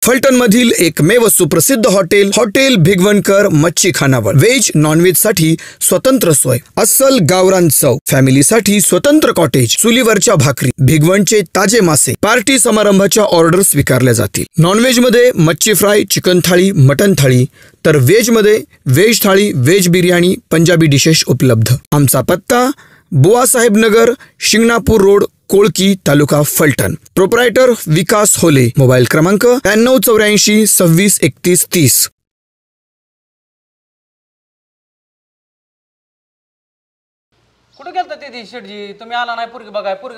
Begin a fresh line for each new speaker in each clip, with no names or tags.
फलटण मधील एकमेव सुप्रसिद्ध हॉटेल भिगवणकर मच्छी खानावळ। व्हेज नॉन व्हेज साठी स्वतंत्र सोय, अस्सल गावरान चव, फॅमिली साठी स्वतंत्र कॉटेज, चुलीवरच्या भाकरी, भिगवणचे ताजे मासे, पार्टी समारंभाच्या ऑर्डर स्वीकारल्या जातील। नॉन व्हेज मध्ये मच्छी फ्राय, चिकन थाळी, मटन थाळी, तर व्हेज मध्ये व्हेज थाळी, व्हेज बिर्याणी, पंजाबी डिशेस उपलब्ध। आमचा पत्ता बुवासाहेब नगर, शिंगणापूर रोड, कोळकी, तालुका फलटण। प्रोप्रायटर विकास होले। मोबाईल क्रमांक 9384 26 31 30।
कुठे गेलता ते शेटजी? तुम्ही आला नाही पोरगी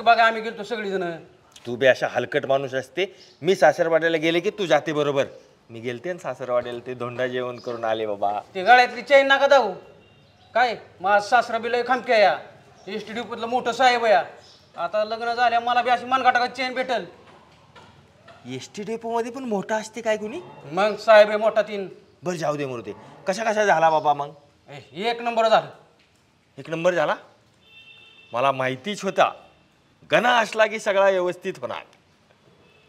बघाय आम्ही गेलतो सगळी जण।
तू बी अशा हलकट माणूस असते। मी सासरवाड्याला गेले की तू जाते बरोबर। मी गेलते ना सासरवाड्याला, ते धोंडा जेवण करून आले बाबा।
ते गळ्यातली चैन नका दाऊ काय, माझा सासरा बिलय खामक्या या एसटी डिपोतला मोठं साहेब या। आता लग्न झाल्या मला बी अशी मनगाटात चेन भेटल।
एसटी डेपो मध्ये पण मोठा असते काय कुणी?
मग साहेब आहे मोठा तीन।
बरं जाऊ दे मुर्दे, कशा कशा झाला बाबा मग?
एक नंबर झालं।
एक नंबर झाला? मला माहितीच होता गणा असला की सगळा व्यवस्थित होणार।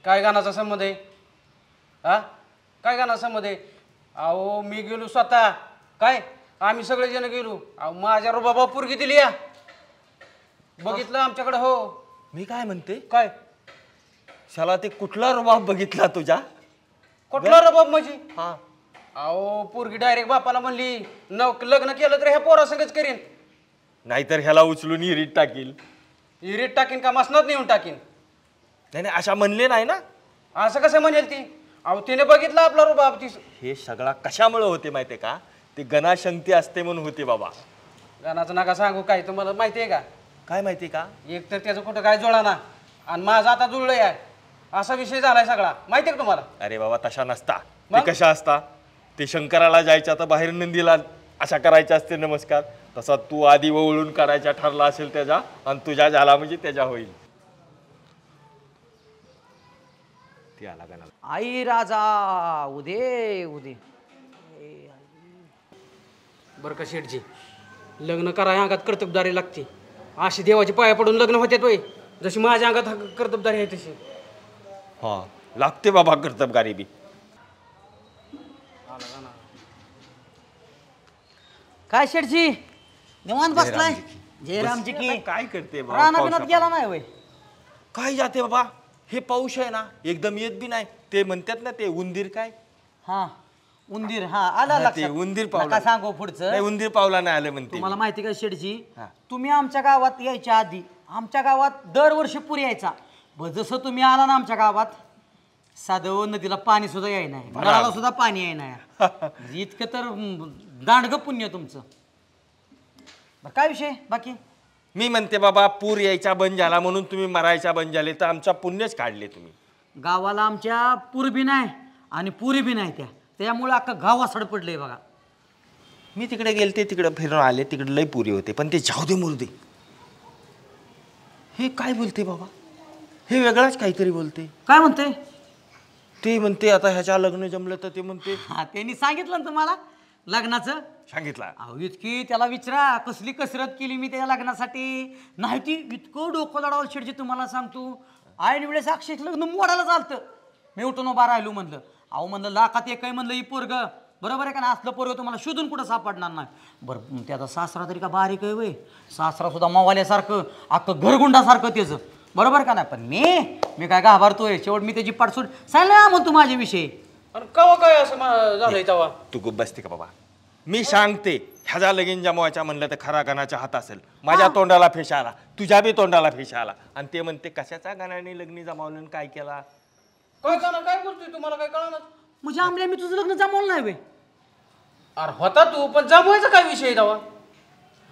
काय गाण्याचा संबंध आहे? हा काय गाण्याचा संबंध आहे? अहो मी गेलो स्वतः, काय आम्ही सगळे जण गेलो। अहो माझ्या बाबा पोरगी दिली या, बघितलं आमच्याकडे। हो
मी काय म्हणते,
काय
शाला ते कुठला रुबाब बघितला तुझ्या?
कुठला रबाब म्हणजे?
हा
अहो पोरगी डायरेक्ट बापाला म्हणली लग्न केलं तर ह्या पोरासंगच करीन,
नाहीतर ह्याला उचलून इरीत टाकील।
इरीत टाकीन का मसनात नेऊन टाकीन?
नाही नाही अशा म्हणले नाही ना।
असं कसं म्हणेल ती? अहो तिने बघितलं आपला रुबाब। ती
हे सगळा कशामुळे होते माहितीये का? ते गणाशंती असते म्हणून होते बाबा।
गाण्याचं नका सांगू, काय तुम्हाला माहिती आहे का?
काय माहिती का?
एक तर त्याचं कुठं काय जुळा ना, आणि माझं आता जुळलंय आहे, असा विषय झालाय सगळा। माहिती आहे का तुम्हाला?
अरे बाबा तशा नसता। ते कशा असता? ते शंकराला जायच्या तर बाहेर नंदीला अशा करायच्या असते नमस्कार, तसा तू आधी वळून करायचा ठरला असेल त्याचा, आणि तुझ्या झाला म्हणजे त्याच्या होईल। ती आला का?
आई राजा उदे उदे।
बरं का शेठजी, लग्न कराय अंगात कर्तबदारी लागते। अशी देवाची पाया पडून लग्न होते तो, जशी माझ्या अंगात कर्तबदारी आहे तशी।
हा लागते बाबा कर्तबगारी बी।
काय शेठजी निवांत बसलाय? जयरामजी की
काय करते
राणा बिनात गेला नाही वय?
काय जाते बाबा, हे पाऊस आहे ना एकदम येत बी नाही। ते म्हणतात ना ते उंदीर, काय
हा उंदीर, हा आला
ते
लक्षात।
उंदीर
नका
पावला
सांगू पुढचं।
नाही, उंदीर पावला नाही आलं म्हणते।
तुम्हाला माहिती का शेठजी,
हा.
तुम्ही आमच्या गावात यायच्या आधी आमच्या गावात दरवर्षी पूर यायचा। जसं तुम्ही आला ना आमच्या गावात, साधं नदीला पाणी सुद्धा याय नाही, नळाला सुद्धा पाणी याय नाही। इतकं तर दांडगं पुण्य तुमचं। काय विषय बाकी?
मी म्हणते बाबा, पूर यायचा बंद झाला म्हणून तुम्ही मरायचा बंद झाले, तर आमचा पुण्यच काढले तुम्ही।
गावाला आमच्या पूर बी नाही आणि पुरी बी नाही, त्यामुळे अख्खं गाव असड पडलंय बघा।
मी तिकडे गेलते, तिकडे फिरून आले, तिकडे लई पुरी होते, पण ते जाऊ दे मुर्दे। हे काय बोलते बाबा? हे वेगळाच काहीतरी बोलते।
काय म्हणते?
ते म्हणते आता ह्याच्या लग्न जमलं तर ते म्हणते।
हा त्यांनी सांगितलं ना तुम्हाला लग्नाचं?
सांगितलं?
अहो इतकी त्याला विचारा कसली कसरत केली मी त्याच्या लग्नासाठी। नाही ती इतकं डोकं लढावलं शेठजी, तुम्हाला सांगतो। ऐन वेळेस अक्षय लग्न मोडायला चालतं, मी उठून उभा राहिलो। म्हणलं अहो म्हणलं लाखात एक आहे म्हणलं ही पोरग, बरोबर आहे का ना? असलं पोरग तुम्हाला शोधून कुठं सापडणार नाही। बरं त्याचा सासरा तरी का बारीक आहे वय? सासरा सुद्धा मावाल्यासारखं, अख्खं घरगुंडासारखं त्याचं, बरोबर का नाही? पण मी काय घाबरतोय? शेवट मी त्याची पाठसूट सांगला म्हणतो माझ्याविषयी।
आणि कवा काय असं झालंय तेव्हा?
तू खूप बसते का बाबा? मी सांगते, ह्याचा लगीन जमवायचा म्हणलं तर खरा गणाचा हात असेल। माझ्या तोंडाला फेशा आला, तुझ्या बी तोंडाला फेशा आला, आणि ते म्हणते कशाचा गणाने लग्नी जमावलं काय केला?
काय गाणं काय बोलतोय? तुम्हाला काय कळणार?
म्हणजे आमल्या मी तुझं लग्न जमवलं नाही वय?
अरे होता तू, पण जमवायचा काय विषय तेव्हा?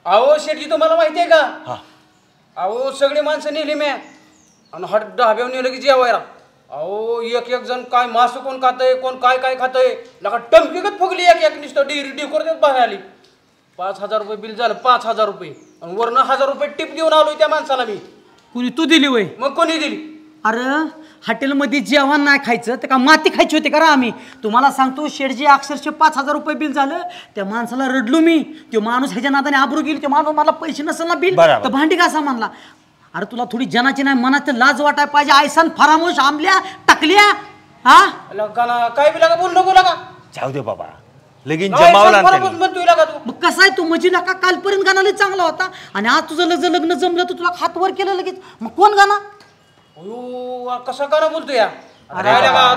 अहो शेठजी तुम्हाला माहिती आहे का? अहो सगळी माणसं नेली म्या, आणि हट ढाब्यावर नेलं की जेवायला। अहो एक जण काय मासं कोण खातंय, कोण काय काय खातंय, लका टमकीगत फुगली एक नुसतं डेकोर देत बाहेर आली। 5000 रुपये बिल झालं, 5000 रुपये, आणि वरनं 1000 रुपये टिप देऊन आलोय त्या माणसाला मी।
कुणी तू दिली वय?
मग कोणी दिली?
अरे हॉटेलमध्ये जेवण नाही खायचं तर का माती खायची होती का आम्ही? तुम्हाला सांगतो शेठजी अक्षरशः 5000 रुपये बिल झालं, त्या माणसाला रडलो मी। तो माणूस ह्याच्या नादाने आबरू गेली, तो माणूस मला पैसे नसेल ना बिल तर भांडी घासा म्हणला। अरे तुला थोडी जनाची नाही मनात लाज वाटाय पाहिजे। आयसान फरामोश आंबल्या टाकल्या हा
गाणं काय बी लागा बोल नको लागा
जाऊ दे बाबा लगीन जमावला ना त्यांनी.
म्हणतोय लागा तू
मग कसं आहे तू म्हणजे का कालपर्यंत गाणं लय चांगला होता आणि आज तुझं लग्न जमलं तर तुला हात वर केलं लगेच. मग कोण गाणं?
अयो कसं गाणं बोलतोय या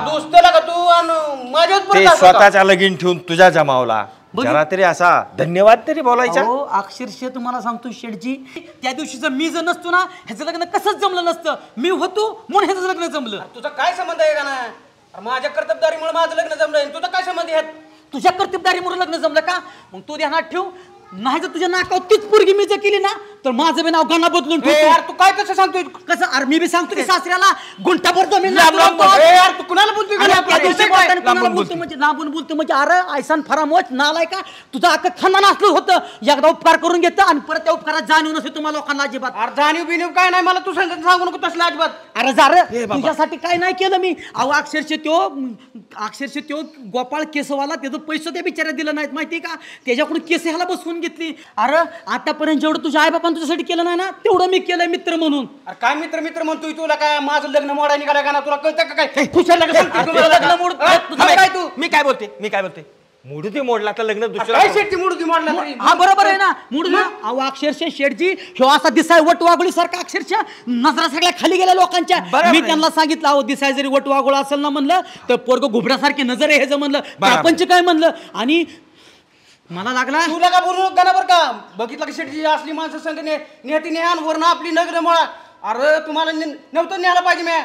दोस्त लागा तू आणि माझ्यावर
ते
परत असं का?
स्वतःचा लगीन ठेवून तुझ्या जमावला जरा तरी असा धन्यवाद तरी बोलायचा.
हो अक्षरशः तुम्हाला सांगतो शेठजी त्या दिवशीचं मी जर नसतो ना ह्याचं लग्न कसंच जमलं नसतं. मी होतो म्हणून ह्याचं लग्न जमलं.
तुझा काय संबंध आहे गाणं? माझ्या कर्तबदारीमुळे माझं लग्न जमलं तुझा काय संबंध आहे?
तुझ्या कर्तबदारीमुळे लग्न जमलं का? मग तू ध्यानात ठेव नाही जर तुझ्या नाकावर तीच पोरगी मी जर केली ना तर माझं बी नाव गाणं बदलून ठेवतो.
यार तू काय कसं सांगतोय?
कसं अरे मी बी सांगतो की सासऱ्याला गुंठाभर जमीन
लांब लांब बोल. ए यार तू कुणाला बोलतोय?
आणि त्या दिवशी
काय?
बोलताना कुणाला
लांबून
बोलतो म्हणजे लांबून बोलतो म्हणजे अरे आयसान फरामोच नालाय का तुझं अख्खं खानदान असलं होतं. एकदा उपकार करून घेतं आणि परत त्या उपकारात जाणीव नसते तुम्हाला लोकांना अजिबात.
अरे जाणीव बिनीव काय नाही मला तू सांगू नको तसलं अजिबात.
अरे जार तुझ्यासाठी काय नाही केलं मी. अहो अक्षरशः त्यो गोपाळ केसवाला त्याचं पैसे त्या बिचाऱ्या दिलं नाहीत माहिती का. त्याच्याकडून केस ह्याला बसवून घेतली. अरे आतापर्यंत जेवढं तुझ्या आई बापान तुझ्यासाठी केलं नाही ना तेवढं मी केलंय मित्र म्हणून.
अरे काय मित्र म्हणतोय तुला काय माझं लग्न मोडाय निघाला का ना तुला कळतं का काय?
काय तू मी काय बोलते मोडू दे मोडला तर लग्न दुसरं
काय शेट्टी मोडू ती मोडला तरी?
हा बरोबर आहे ना मूड ना. अहो अक्षरशः शेठजी ह्यो असा दिसाय वटवागुळी सारखा अक्षरशः नजरा सगळ्या खाली गेल्या लोकांच्या. मी त्यांना सांगितलं अहो दिसाय जरी वटवागुळ असेल ना म्हणलं तर पोरग घुबड्यासारखी नजर आहे ह्याचं म्हणलं. प्रपंच काय म्हणलं आणि मला लागला
तुला का बोलू नका बरं का? बघितलं की शेट्टी असली माणसं संग नेहती नेहान वरण आपली नगर मोळा. अरे तुम्हाला नव्हतं न्यायला पाहिजे मी.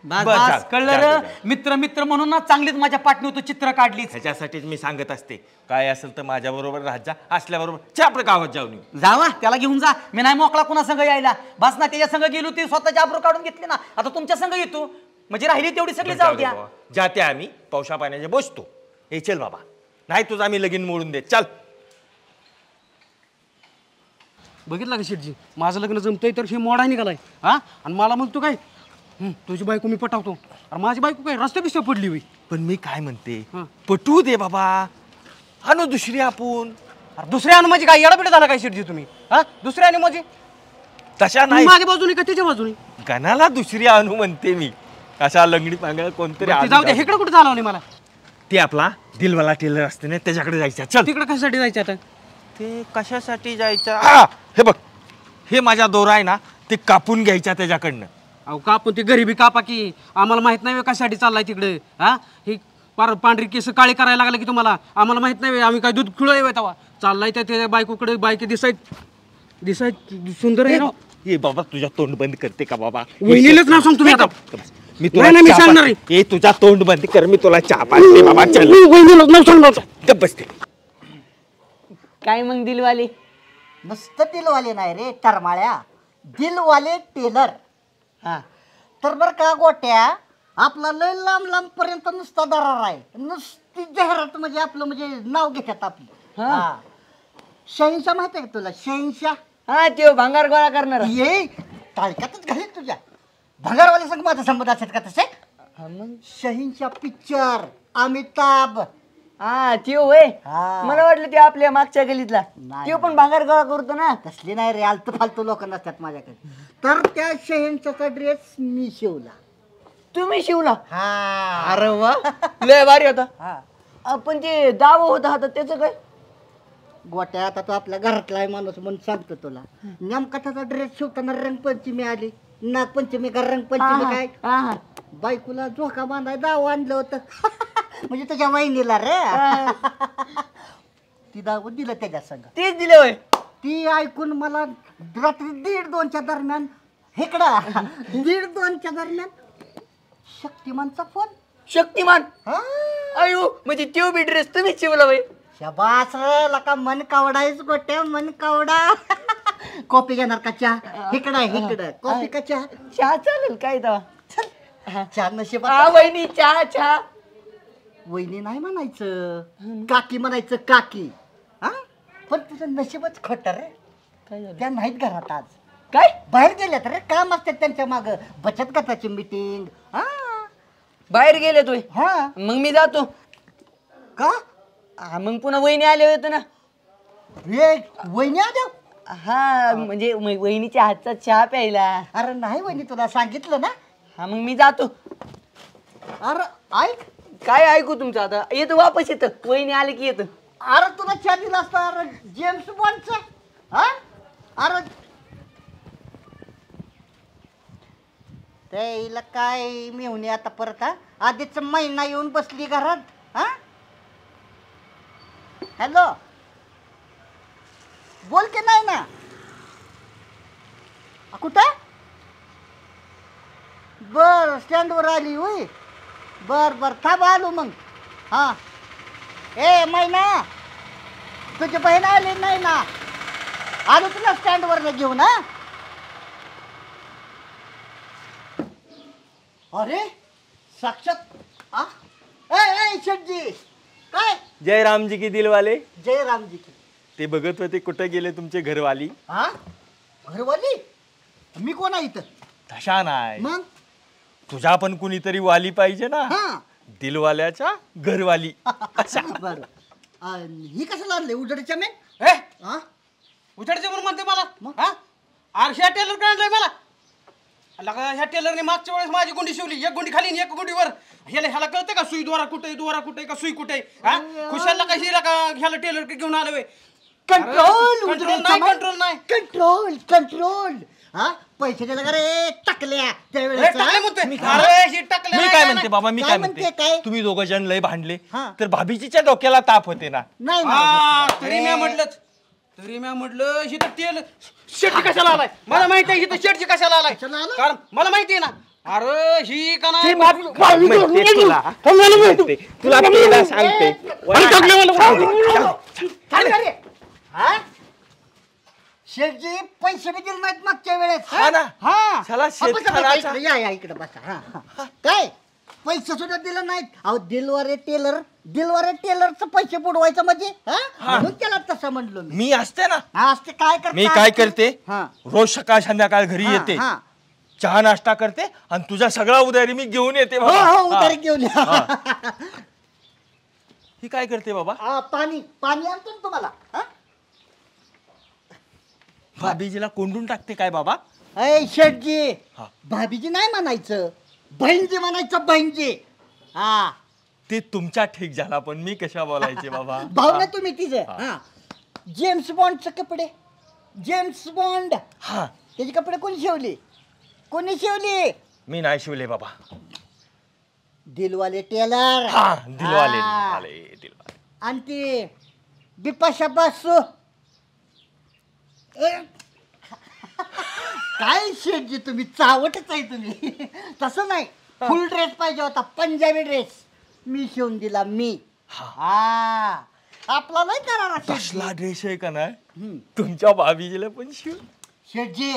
बस कळलं रे. मित्र म्हणून ना चांगलीच माझ्या पाठणी होतं चित्र काढली.
ह्याच्यासाठीच मी सांगत असते काय असेल तर माझ्या बरोबर राजा असल्याबरोबर आपल्या गावात जाऊन येऊ.
जावा त्याला घेऊन जा. मी नाही मोकळा कुणा संग यायला. बस ना त्याच्या संग गेलो ती स्वतःची आबरू काढून घेतली ना. आता तुमच्या संग येतो म्हणजे राहिली तेवढी सगळी जाऊ द्या.
जाते आम्ही पावसा पाण्याचे बसतो. हे चल बाबा नाही तुझं आम्ही लगीन मोडून दे चल.
बघितलं का शेटजी माझं लग्न जमतंय तर हे मोडा निघालाय हा. आणि मला म्हणतो काय तुझी बायको मी पटावतो. अरे माझी बायको काय रस्ते बिस्ते पडली होई.
पण मी काय म्हणते पटवू दे बाबा आणू दुसरी आपण.
अरे दुसऱ्या आणि माझी काय येडापिडा झाला काय शेटजी तुम्ही हा? दुसऱ्या आणि माझी
तशा नाही
माझ्या बाजूने का त्याच्या बाजूने
गणाला दुसरी आणू म्हणते मी. अशा लंगडी पांगळ कोणतरी
जाऊ दे. इकडे कुठे चालवली मला?
ते आपला दिलवाला टेलर असते ना त्याच्याकडे जायचं. चल
तिकडे कशासाठी जायचं आता?
ते कशासाठी जायचं हे बघ हे माझा दोरा आहे ना ते कापून घ्यायचा त्याच्याकडनं.
अहो कापून ती गरिबी कापा की आम्हाला माहित नाही कशासाठी चाललाय तिकडे हा. ही पांढरी केस काळी करायला लागले की तुम्हाला आम्हाला माहित नाही आम्ही काय दूध खुळं तेव्हा चाललाय त्या बायकोकडे. बायके दिसाय सुंदर आहे ना.
ये बाबा तुझा तोंड बंद करते का बाबा?
वहिनीलाच नाव सांगतो मी आता.
मी
नाही, मी सांगणार आहे.
ए तुझा तोंड बंद कर मी तुला चहा पाजते बाबा. चल
वहिनीलाच नाव सांगणार.
गप्प बसते.
काय मग दिलवाले? नुसतं दिलवाले नाही रे टरमाळ्या, दिलवाले टेलर. हा तर बरं का गोट्या आपला लय लांब लांब पर्यंत नुसता दरार आहे. नुसती जाहिरात म्हणजे आपलं म्हणजे नाव घेतात आपलं. हा शहेनशाह माहिती आहे का तुला? शहेनशाह हा ते भंगार गोळा करणार ये टाळक्यातच घालील तुझ्या. भंगारवाले संग माझा संबंध असेल का तसे? मग शहेनशाह पिक्चर अमिताभ. हा त्यो होय. मला वाटलं ते आपल्या मागच्या गलीतला त्यो पण भांगार गोळा करतो ना. तसली नाही रे आलतू फालतू लोक नसतात माझ्याकडे. तर त्या शहेनचा ड्रेस मी शिवला. तुम्ही शिवला? हा. अरे वा लय भारी होता. पण ते दाव होता हातात त्याचं काय? गोट्या आता तो आपल्या घरातला आहे माणूस म्हणून सांगतो तुला. नेमका त्याचा ड्रेस शिवताना रंगपंचमी आली. नागपंचमी का रंगपंचमी काय बायकोला झोका बांधाय दाव आणलं होतं. म्हणजे त्याच्या वहिनीला रे. ती दाव दिलं त्याच्या संग. तेच दिलं होय. ती ऐकून मला रात्री 1:30-2च्या दरम्यान इकडा 1:30-2च्या दरम्यान शक्तिमानचा फोन. शक्तिमान अयो म्हणजे त्यो बी ड्रेस तुम्ही शिवला बाई. शाबास रे लका मन कावडायच गोट्या मन कावडा. कॉफी घेणार का चहा? इकडं कॉफी का चहा? चहा चालेल काय तेव्हा. चहा नशीब वहिनी चहा. वहिनी नाही म्हणायचं काकी म्हणायचं काकी. हा पण तुझं नशीबच खोट रे. त्या नाहीत घरात आज. काय बाहेर गेल्यात रे काम असतात त्यांच्या माग. बचत गटाची मीटिंग. हा बाहेर गेले तोय. हा मग मी जातो का? मग पुन्हा वहिनी आले होते ना. वहिनी आल्या? हा म्हणजे वहिनीच्या हातचा चहा प्यायला. अरे नाही वहिनी तुला सांगितलं ना. हा मग मी जातो. अरे ऐक
काय ऐकू तुमचं आता? येतं वापस येतं, वहिनी आले की येतं.
अरे तुला चहा दिला असता अरे जेम्स बॉन्डचा. हा अरे त्याला काय मिळून आता परत. हा आधीच महिना येऊन बसली घरात. हा हॅलो बोल की नाही ना. कुठं बर स्टँडवर आली होय. बर बर थांब आलो मग. हा ए मैना तुझी बहीण आली नाही ना. आलो तुला स्टँडवर घेऊन. हा अरे साक्षात ए शेटजी काय.
जय रामजी की दिलवाले.
जय रामजी की.
ते बघत होते कुठं गेले तुमचे घरवाली.
हा घरवाली मी कोण आहे इथं.
तशा नाही,
मग
तुझ्या पण कुणीतरी वाली पाहिजे ना.
हा
दिलवाल्याच्या घरवाली.
बर ही कसं लागले उजडच्या मे.
ए
हा
उचडचे म्हणून म्हणते मला. हा अरे ह्या टेलर काय आणलंय मला. लगा ह्या टेलरने मागच्या वेळेस माझी गुंडी शिवली. एक गुंडी खाली आणि एक गुंडी वर. ह्याला कळतं का सुई द्वारा कुठे द्वारा कुठे का सुई कुठे. हा खुशालला का हिला का ह्याला टेलर घेऊन आलोय.
कंट्रोल
कंट्रोल नाही.
Control control. हा पैसे दिले का रे टाकल्या त्यावेळेस.
मी काय म्हणते बाबा, मी काय म्हणते, तुम्ही दोघं जण लय भांडले
हा.
तर भाभीजीच्या डोक्याला ताप होते ना.
नाही
तरी मी म्हटलं हिथं तेल शेटची कशाला आलाय. मला माहिती आहे हिथं शेटची कशाला आलाय. कारण मला माहिती आहे ना. अरे ही का नाही
शेठजी पैसे बी दिले नाहीत मागच्या वेळेस.
हा ना.
हा
चला, शेतकऱ्याचा-
या इकडे बसा. हा काय पैसे सुद्धा दिले नाहीत. अहो दिलवारे टेलरचं पैसे बुडवायचं म्हणजे. म्हणून त्याला तसं म्हणलो मी.
मी असते ना.
आज ते काय करता.
मी काय करते,
हा.
रोज सकाळ संध्याकाळ घरी
हा,
येते,
हा.
चहा नाश्ता करते आणि तुझा सगळा उधारी मी घेऊन येते
हो
बाबा.
हो उधारी
हा.
घेऊन या.
ही काय करते बाबा.
पाणी आणतो ना तुम्हाला. हा?
भाभीजीला कोंडून टाकते काय बाबा.
अय शेठजी
हा.
भाभीजी नाही म्हणायचं, बहीणजी म्हणायचं. बहीणजी हा
ते तुमच्या ठीक झाला, पण मी कशा बोलायचे बाबा.
भाऊ ना तुम्ही तिचं. हा जेम्स बॉन्डचे कपडे. जेम्स बॉन्ड
हा
त्याचे कपडे कोणी शिवले.
मी नाही शिवले बाबा.
दिलवाले टेलर.
हा दिलवाले
हा.
दिलवाले.
आणि ते बिपाशा बासू. काय शेठजी तुम्ही चावटच आहे तुम्ही. तसं नाही, फुल ड्रेस पाहिजे होता, पंजाबी ड्रेस मी शिवून दिला मी. हा आपला नाही करारा
कसला ड्रेस आहे का नाही तुमच्या भाभीजीला पण शिव.
शेठजी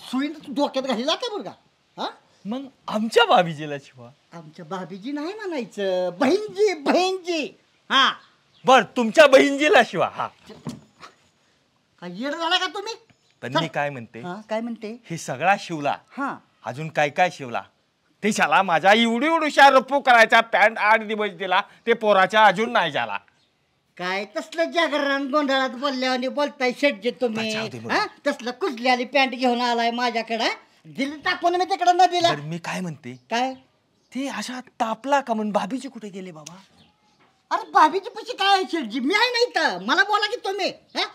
सुई डोक्यात घालीला का बरं का. हा
मग आमच्या भाभीजीला शिवा.
आमच्या भाभीजी नाही म्हणायचं, बहीणजी. हा
बर तुमच्या बहीणजीला शिवा. हा
काय येड झाला का तुम्ही.
पण मी काय म्हणते,
हा काय म्हणते.
हे सगळा शिवला,
हा
अजून काय काय शिवला. ते शाला माझ्या एवढीशा रप्पू करायचा पॅन्ट 8 दिवस दिला, ते पोराच्या अजून नाही झाला.
काय तसलं जागरण गोंधळात बोलल्याने बोलताय शेटजी तुम्ही.
जाऊ दे बरं.
हा तसलं कुजल्याली पॅन्ट घेऊन आलाय माझ्याकडे. दिली टाकून मी तिकडे न दिला.
बरं, मी काय म्हणते,
काय
ते अशा तापला का म्हणून भाभीजी कुठे गेले बाबा.
अरे भाभीची पैसे काय आहे शेटजी, मी आहे नाही तर मला बोला की तुम्ही. हा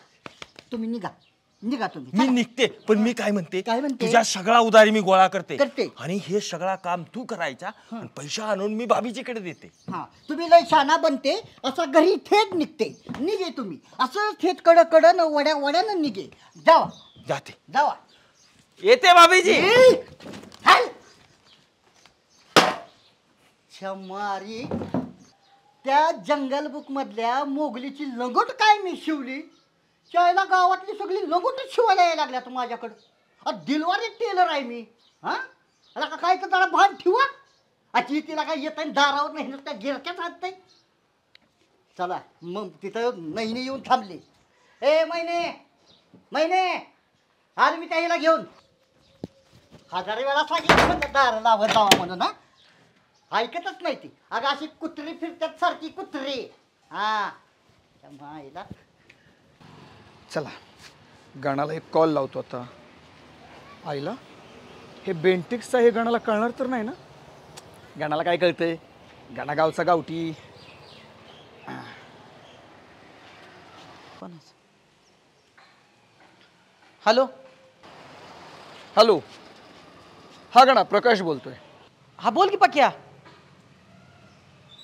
तुम्ही निघा तुम्ही.
मी निघते, पण मी काय म्हणते,
काय म्हणते?
तुझ्या सगळा उधारी मी गोळा करते
करते.
आणि हे सगळा काम तू करायचा आणि पैसा आणून मी भाभीजीकडे देते.
हा तुम्ही लय शाना बनते असा घरी थेट निघते. निघे तुम्ही असं थेट कडन वड्यानं निघे.
जाते.
जावा
येते भाभीजी.
शमारी त्या जंगल बुक मधल्या मोगलीची लंगोट काय मी शिवली. शाळेला गावातली सगळी लंगोटच शिवायला यायला लागल्या माझ्याकडं. दिलवारी टेलर आहे मी. हा का काय तर जरा भान ठेवा. आजी तिला काय येत नाही दारावर नाही नुसत्या गिरक्याच हात नाही. चला मग तिथं महिने येऊन थांबली. ए महिने आली मी त्याला घेऊन. 1000 वेळा सांगितलं म्हणलं दार लावत जावा म्हणून. हा ऐकतच नाही ती. अगं अशी कुत्री फिरतात सारखी कुत्री. हा माईला
चला गाण्याला एक कॉल लावतो आता. आईला हे बेंटिक्सचा हे गाण्याला कळणार तर नाही ना. गाण्याला काय कळतंय. गाणागावचा गावठी.
हॅलो
हॅलो, हा गणा प्रकाश बोलतोय.
हा बोल की पक्या.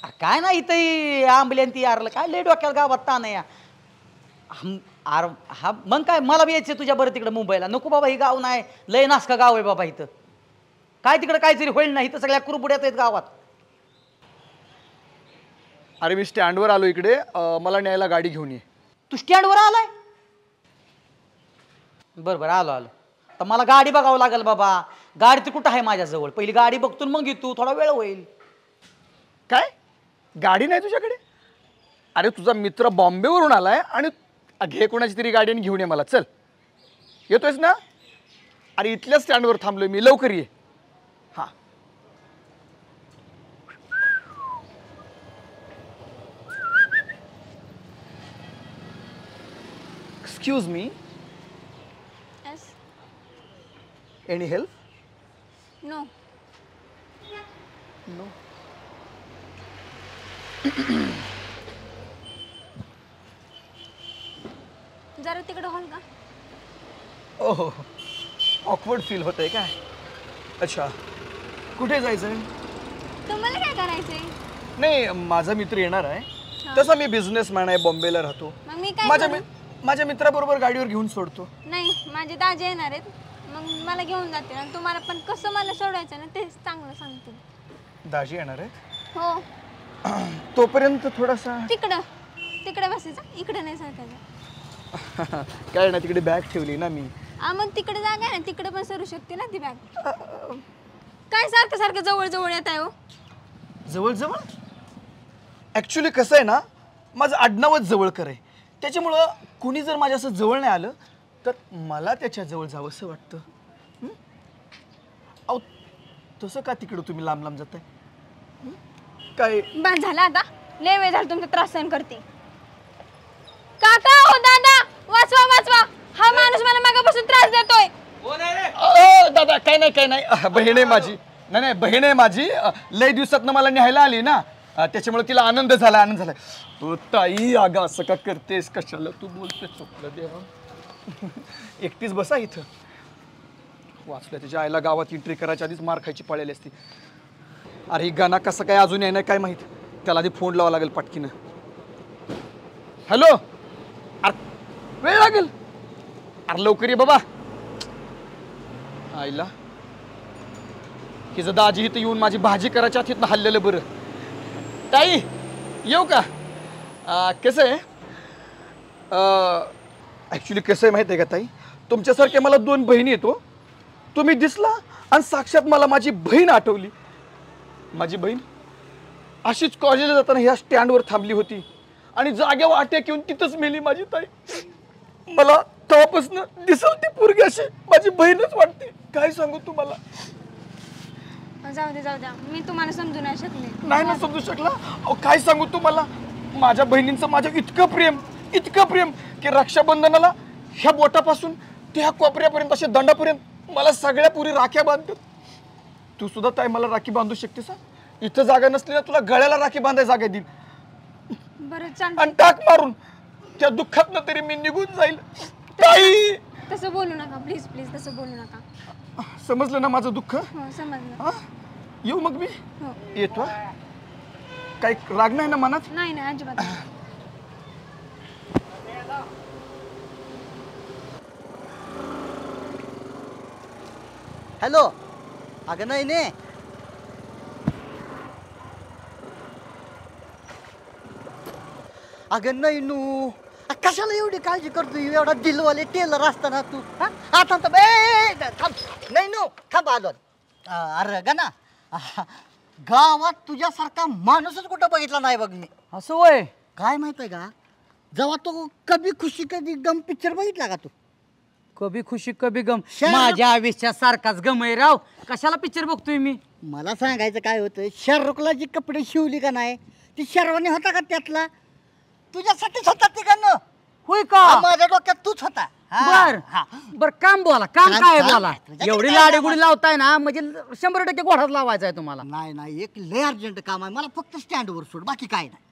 अरे काय नाही इथं आंबल्यान ती यारला काय लय डोक्याला गावात ताण आहे. हा मग काय मला बी यायचं तुझ्या बरं तिकडं मुंबईला. नको बाबा, ही गाव नाही, लय नासका गाव आहे बाबा इथं. काय तिकडं काहीतरी होईल नाही, इथं सगळ्या कुरबुड्यात आहेत गावात.
अरे मी स्टँडवर आलो इकडे, मला न्यायला गाडी घेऊन ये.
तू स्टँडवर आलाय? बरं बरं आलो आलो. तर मला गाडी बघावं लागेल बाबा. गाडी तर कुठं आहे माझ्याजवळ? पहिली गाडी बघतो मग येतो, थोडा वेळ होईल.
काय गाडी नाही तुझ्याकडे? अरे तुझा मित्र बॉम्बेवरून आलाय आणि घे कोणाची तरी गाडी आणि घेऊन ये मला. चल, येतोयस ना? अरे इथल्या स्टँडवर थांबलोय मी, लवकर ये. हा excuse me,
Yes.
Any help?
No.
No.
जरा तिकडे होल का?
ओहो, ऑकवर्ड फील होतंय काय? अच्छा, कुठे जायचंय?
तुम्हाला काय करायचंय?
नाही, माझा मित्र येणार आहे. तसा मी बिझनेसमॅन आहे, बॉम्बेला राहतो.
मग मी काय करू?
माझ्या मित्राबरोबर गाडीवर घेऊन सोडतो.
नाही, माझे दाजी येणार आहेत, मग मला घेऊन जातील आणि तुम्हाला पण कसं मला सोडायचं ना तेच चांगलं सांगतील.
दाजी येणार आहे?
हो.
तोपर्यंत थोडासा
तिकडे बसायचं, इकडे नाही सरकायचं.
काय ना, तिकडे बॅग ठेवली ना मी.
मग तिकडे जागा आहे ना, तिकडे पण सरू शकते ना ती बॅग. काय सारखं सारखं जवळ जवळ येत आहे हो?
जवळ जवळ ऍक्च्युली कसं आहे ना, माझं आडनावच जवळकर आहे. त्याच्यामुळं कुणी जर माझ्या असं जवळ नाही आलं तर मला त्याच्या जवळ जावं असं वाटतं. अहो, तसं का तिकडं तुम्ही लांब लांब जाताय? काय
बस झालं आता, लय वेळ झाला तुमचा त्रास सहन करते. काका हो, दादा वाचवा वाचवा, हा माणूस मला मागापासून त्रास देतोय.
दादा काय नाही, बहीण आहे माझी. नाही, बहीण आहे माझी. लय दिवसातनं मला न्यायला आली ना, त्याच्यामुळे तिला आनंद झाला. तो ताई, अगं असं का करतेस? कशाला तू बोलते? चुकलं देवा. एकटीच बसा इथं. वाचलं, त्याच्या आईला गावात एंट्री करायच्या आधीच मार खायची पळाली असती. अरे ही गाणं कसं काय अजून येणार काय माहित. त्याला आधी फोन लावा लागेल पटकीनं. हॅलो, अरे वेळ लागेल. अरे लवकर ये बाबा. आईला हिचं दाजी इथं येऊन माझी भाजी करायच्या आत हल्लेलं बरं. ताई येऊ का? कसं आहे, ॲक्च्युली कसं आहे माहिती आहे का ताई, तुमच्यासारख्या मला 2 बहिणी येतो. तुम्ही दिसला आणि साक्षात मला माझी बहीण आठवली. माझी बहीण अशीच कॉलेजला जाताना ह्या स्टँडवर थांबली होती आणि जाग्यावर अटॅक येऊन तिथंच मेली माझी ताई. मला तेव्हापासून दिसल ती पोरगी अशी माझी बहीणच वाटते. काय सांगू तुम्हाला?
जाऊ द्या, मी तुम्हाला समजू नाही शकले.
नाही ना समजू शकला? अहो काय सांगू तुम्हाला, माझ्या बहिणींचं माझ्या इतकं प्रेम की रक्षाबंधनाला ह्या बोटापासून ते ह्या कोपऱ्यापर्यंत, अशा दंडापर्यंत मला सगळ्या पुरी राख्या बांधतात. तू सुद्धा ताई मला राखी बांधू शकतेस? इथं जागा नसली ना, तुला गळ्याला राखी बांधायला जागा देईन.
बरं चाल,
आणि टाक मारून त्या दुःखात तरी मी निघून जाईल. ताई
तसं बोलू नका, प्लीज प्लीज तसं बोलू नका.
समजलं ना माझं दुःख?
हो समजलं.
येऊ मग मी?
हो.
येतो. काही राग नाही ना मनात?
नाही अजिबात.
हॅलो, अगं नाही ने अगं नाही नू, कशाला एवढी काळजी करतो? एवढा दिलवाले टेलर असताना तू आता थांब. नाही नू थांब आलो. अरे गा ना, गावात तुझ्यासारखा माणूसच कुठं बघितला नाही बघ मी.
असं वय?
काय माहित आहे का, जेव्हा तो कभी खुशी कभी गम पिक्चर बघितला का तू?
कभी खुशी कभी गम.
शहर-
माझ्या आयुष्यात सारखाच गम आहे राव. कशाला पिक्चर बघतोय मी?
मला सांगायचं काय होतं, शाहरुखला जी कपडे शिवली का नाही, ती शेरवानी होता का त्यातला? तुझ्यासाठीच होता ती गाणं.
होय का?
माझ्या डोक्यात तूच होता.
बर बर काम बोला काम काय बोला एवढी लाडीगुडी लावताय ना म्हणजे 100% घोडाच लावायचा आहे तुम्हाला.
नाही एक लय अर्जंट काम आहे मला फक्त स्टँडवर सोड बाकी काय नाही.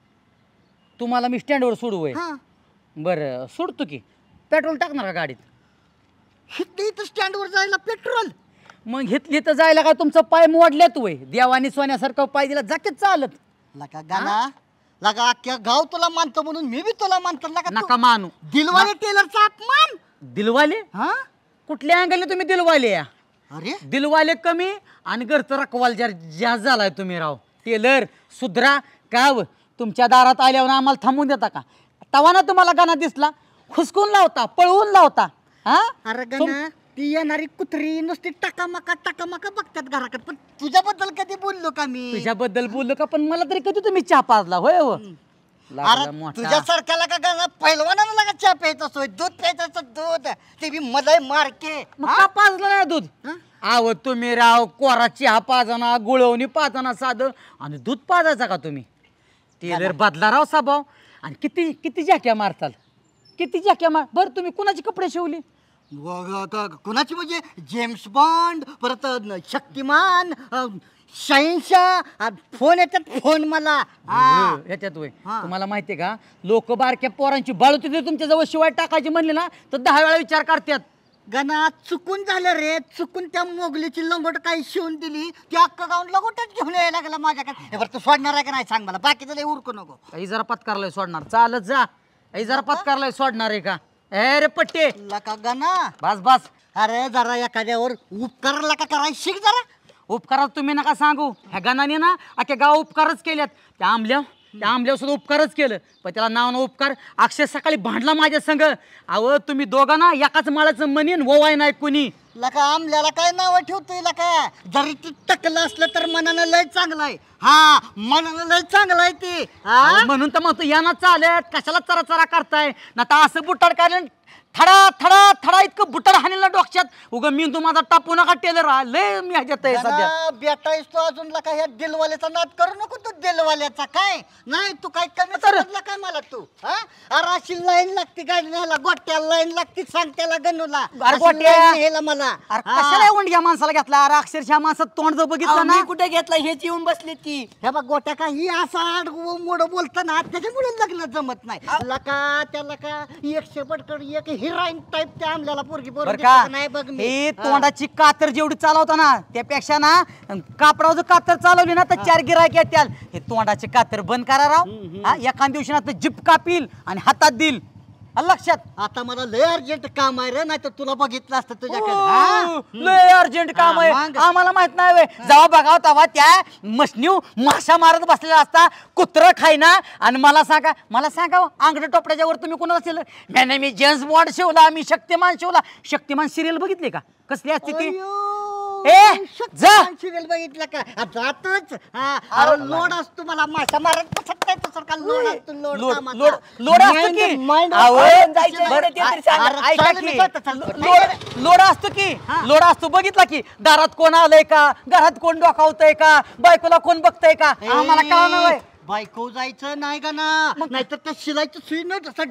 तुम्हाला मी स्टँडवर सोडू होय.
हा
बरं सोडतो की पेट्रोल टाकणार का गाडीत.
इथं स्टँडवर जायला पेट्रोल
मग घेतली तर जायला काय तुमचं पाय मोडल्यात वय देवानी सोन्यासारखं पाय दिला जाकेत चालत.
लका गाना लगा अख्ख्या गाव तुला मानतो म्हणून मी बी तुला मानतो
नका मानू.
दिलवाले टेलरचा अपमान.
दिलवाले
हा
कुठल्या अँगलने तुम्ही दिलवाले या.
अरे
दिलवाले कमी आणि घरचं रखवाल जास्त झालाय तुम्ही राव. टेलर सुधरा काव तुमच्या दारात आल्यावर आम्हाला थांबून देता का. तवाना तुम्हाला गाणा दिसला हुसकून लावता पळवून लावता. हा
अरे गाना ती येणारी कुत्री नुसती टाकामाका बघतात घराकडे पण तुझ्याबद्दल कधी बोललो का मी.
तुझ्याबद्दल बोललो का पण मला तरी कधी तुम्ही चहा पाजला होय हो.
अरे तुझ्यासारख्याला का गाना पहिलवानाला लागा चहा प्यायचा असतोय दूध प्यायचं दूध ते बी मलाई मारके
मग का पाजलं नाही दूध. आव तुम्ही राव कोरा चहा पाजना गुळवणी पाजना साधं आणि दूध पाजायचा का तुम्ही. टेलर बदला राव स्वभाव आणि किती किती जॅक्या मारताल किती जॅक्या मार. बरं तुम्ही कुणाची कपडे शिवली.
कुणाची म्हणजे जेम्स बॉन्ड परत शक्तिमान शहनशाह फोन येतात फोन मला
ह्याच्यात होय. तुम्हाला माहितीये का लोक बारक्या पोरांची बाळूती जर तुमच्या जवळ शिवाय टाकायची म्हणले ना तर 10 वेळा विचार करतात.
गणा चुकून झालं रे चुकून त्या मोगलीची लंगोट काही शिवून दिली त्या अख्खं गाऊन लगोटच घेऊन यायला लागला माझ्याकडे. बरं तू सोडणार आहे का नाही सांग मला बाकीचं लय उरकू नको.
काही जरा पत्कारलाय सोडणार चालत जा. काही जरा पत्कारलाय सोडणार आहे का. अरे पट्टे
लका गणा
बस बस.
अरे जरा एखाद्यावर उपकार लका करायला शिक जरा.
उपकारात तुम्ही नका सांगू. ह्या गाण्याने ना अख्या गाव उपकारच केल्यात. त्या आंबल्यावर सुद्धा उपकारच केलं पण त्याला नाव ना उपकार. अक्षय सकाळी भांडला माझ्या संग. अहो तुम्ही दोघं ना एकाच माळाचं म्हणेन ववाय नाही कोणी.
लका आमल्याला काय नाव ठेवतोय लका जरी ती टकलं असलं तर मनानं लय चांगलं आहे. हा मनानं लय चांगलं आहे ते.
म्हणून तर म्हणतो यांना चालत कशाला चरा चरा करताय ना तर असं बुटाड काढलं थडा थडा थडा इतकं बुटाड हाणेला डोक्यात उगा मी माझा टापू नका टेलर लय मी ह्याच्यात आहे सध्या.
बेटाईस तू अजून लका ह्या दिलवाल्याचा नाद करू नको तू दिलवाल्याचा काय नाही तू काय कमी समजला काय मला तू. अरे अशी लाईन लागते गाडी न्यायला गोट्याला लाईन लागते सांग त्याला गणूला न्यायला मला.
कशाला एवढं या माणसाला घेतला. अरे अक्षरशः माणसात तोंड जर बघितलं ना
कुठे घेतला हेच येऊन बसली ती. हे बघ गोट्या का ही असा आडवं मोड बोलताना त्याच्यामुळे लग्न जमत नाही. लका त्याला का 100 पटकड एक हिरोईन टाइप त्या आमल्याला पोरगी नाही बघ मी.
हे तोंडाची कातर जेवढी चालवता ना त्यापेक्षा ना कापडावर जर कातर चालवली ना तर 4 गिरायक येत्याल. हे तोंडाची कातर बंद करा राव. एखाद दिवशी ना तर जिप कापील आणि हातात देईल लक्षात.
आता मला लय अर्जंट काम आहे रे नाही तर तुला बघितलं असतं तुझ्याकडे.
लय अर्जंट काम आहे आम्हाला माहित नाही. जेव्हा बघाव तेव्हा त्या मशनीव माशा मारत बसलेला असता कुत्र खायना आणि मला सांगा आंगड टोपड्याच्या वर तुम्ही कोणाला असेल. नाही मी जेम्स बॉन्ड शिवला मी शक्तिमान शिवला. शक्तिमान सिरियल बघितली का कसली असते ती.
सिरियल बघितलं का जातच. अरे लोड असतो मला माशा मारत बसत नाही तसं का लोड असतो
लोड असतो की लोड असतो बघितला की दारात कोण आलंय का घरात कोण डोकावतंय का बायकोला कोण बघतंय का आम्हाला कळलं नाही.
बायको जायचं नाही का ना नाहीतर त्या शिलाईचं सुई न तसा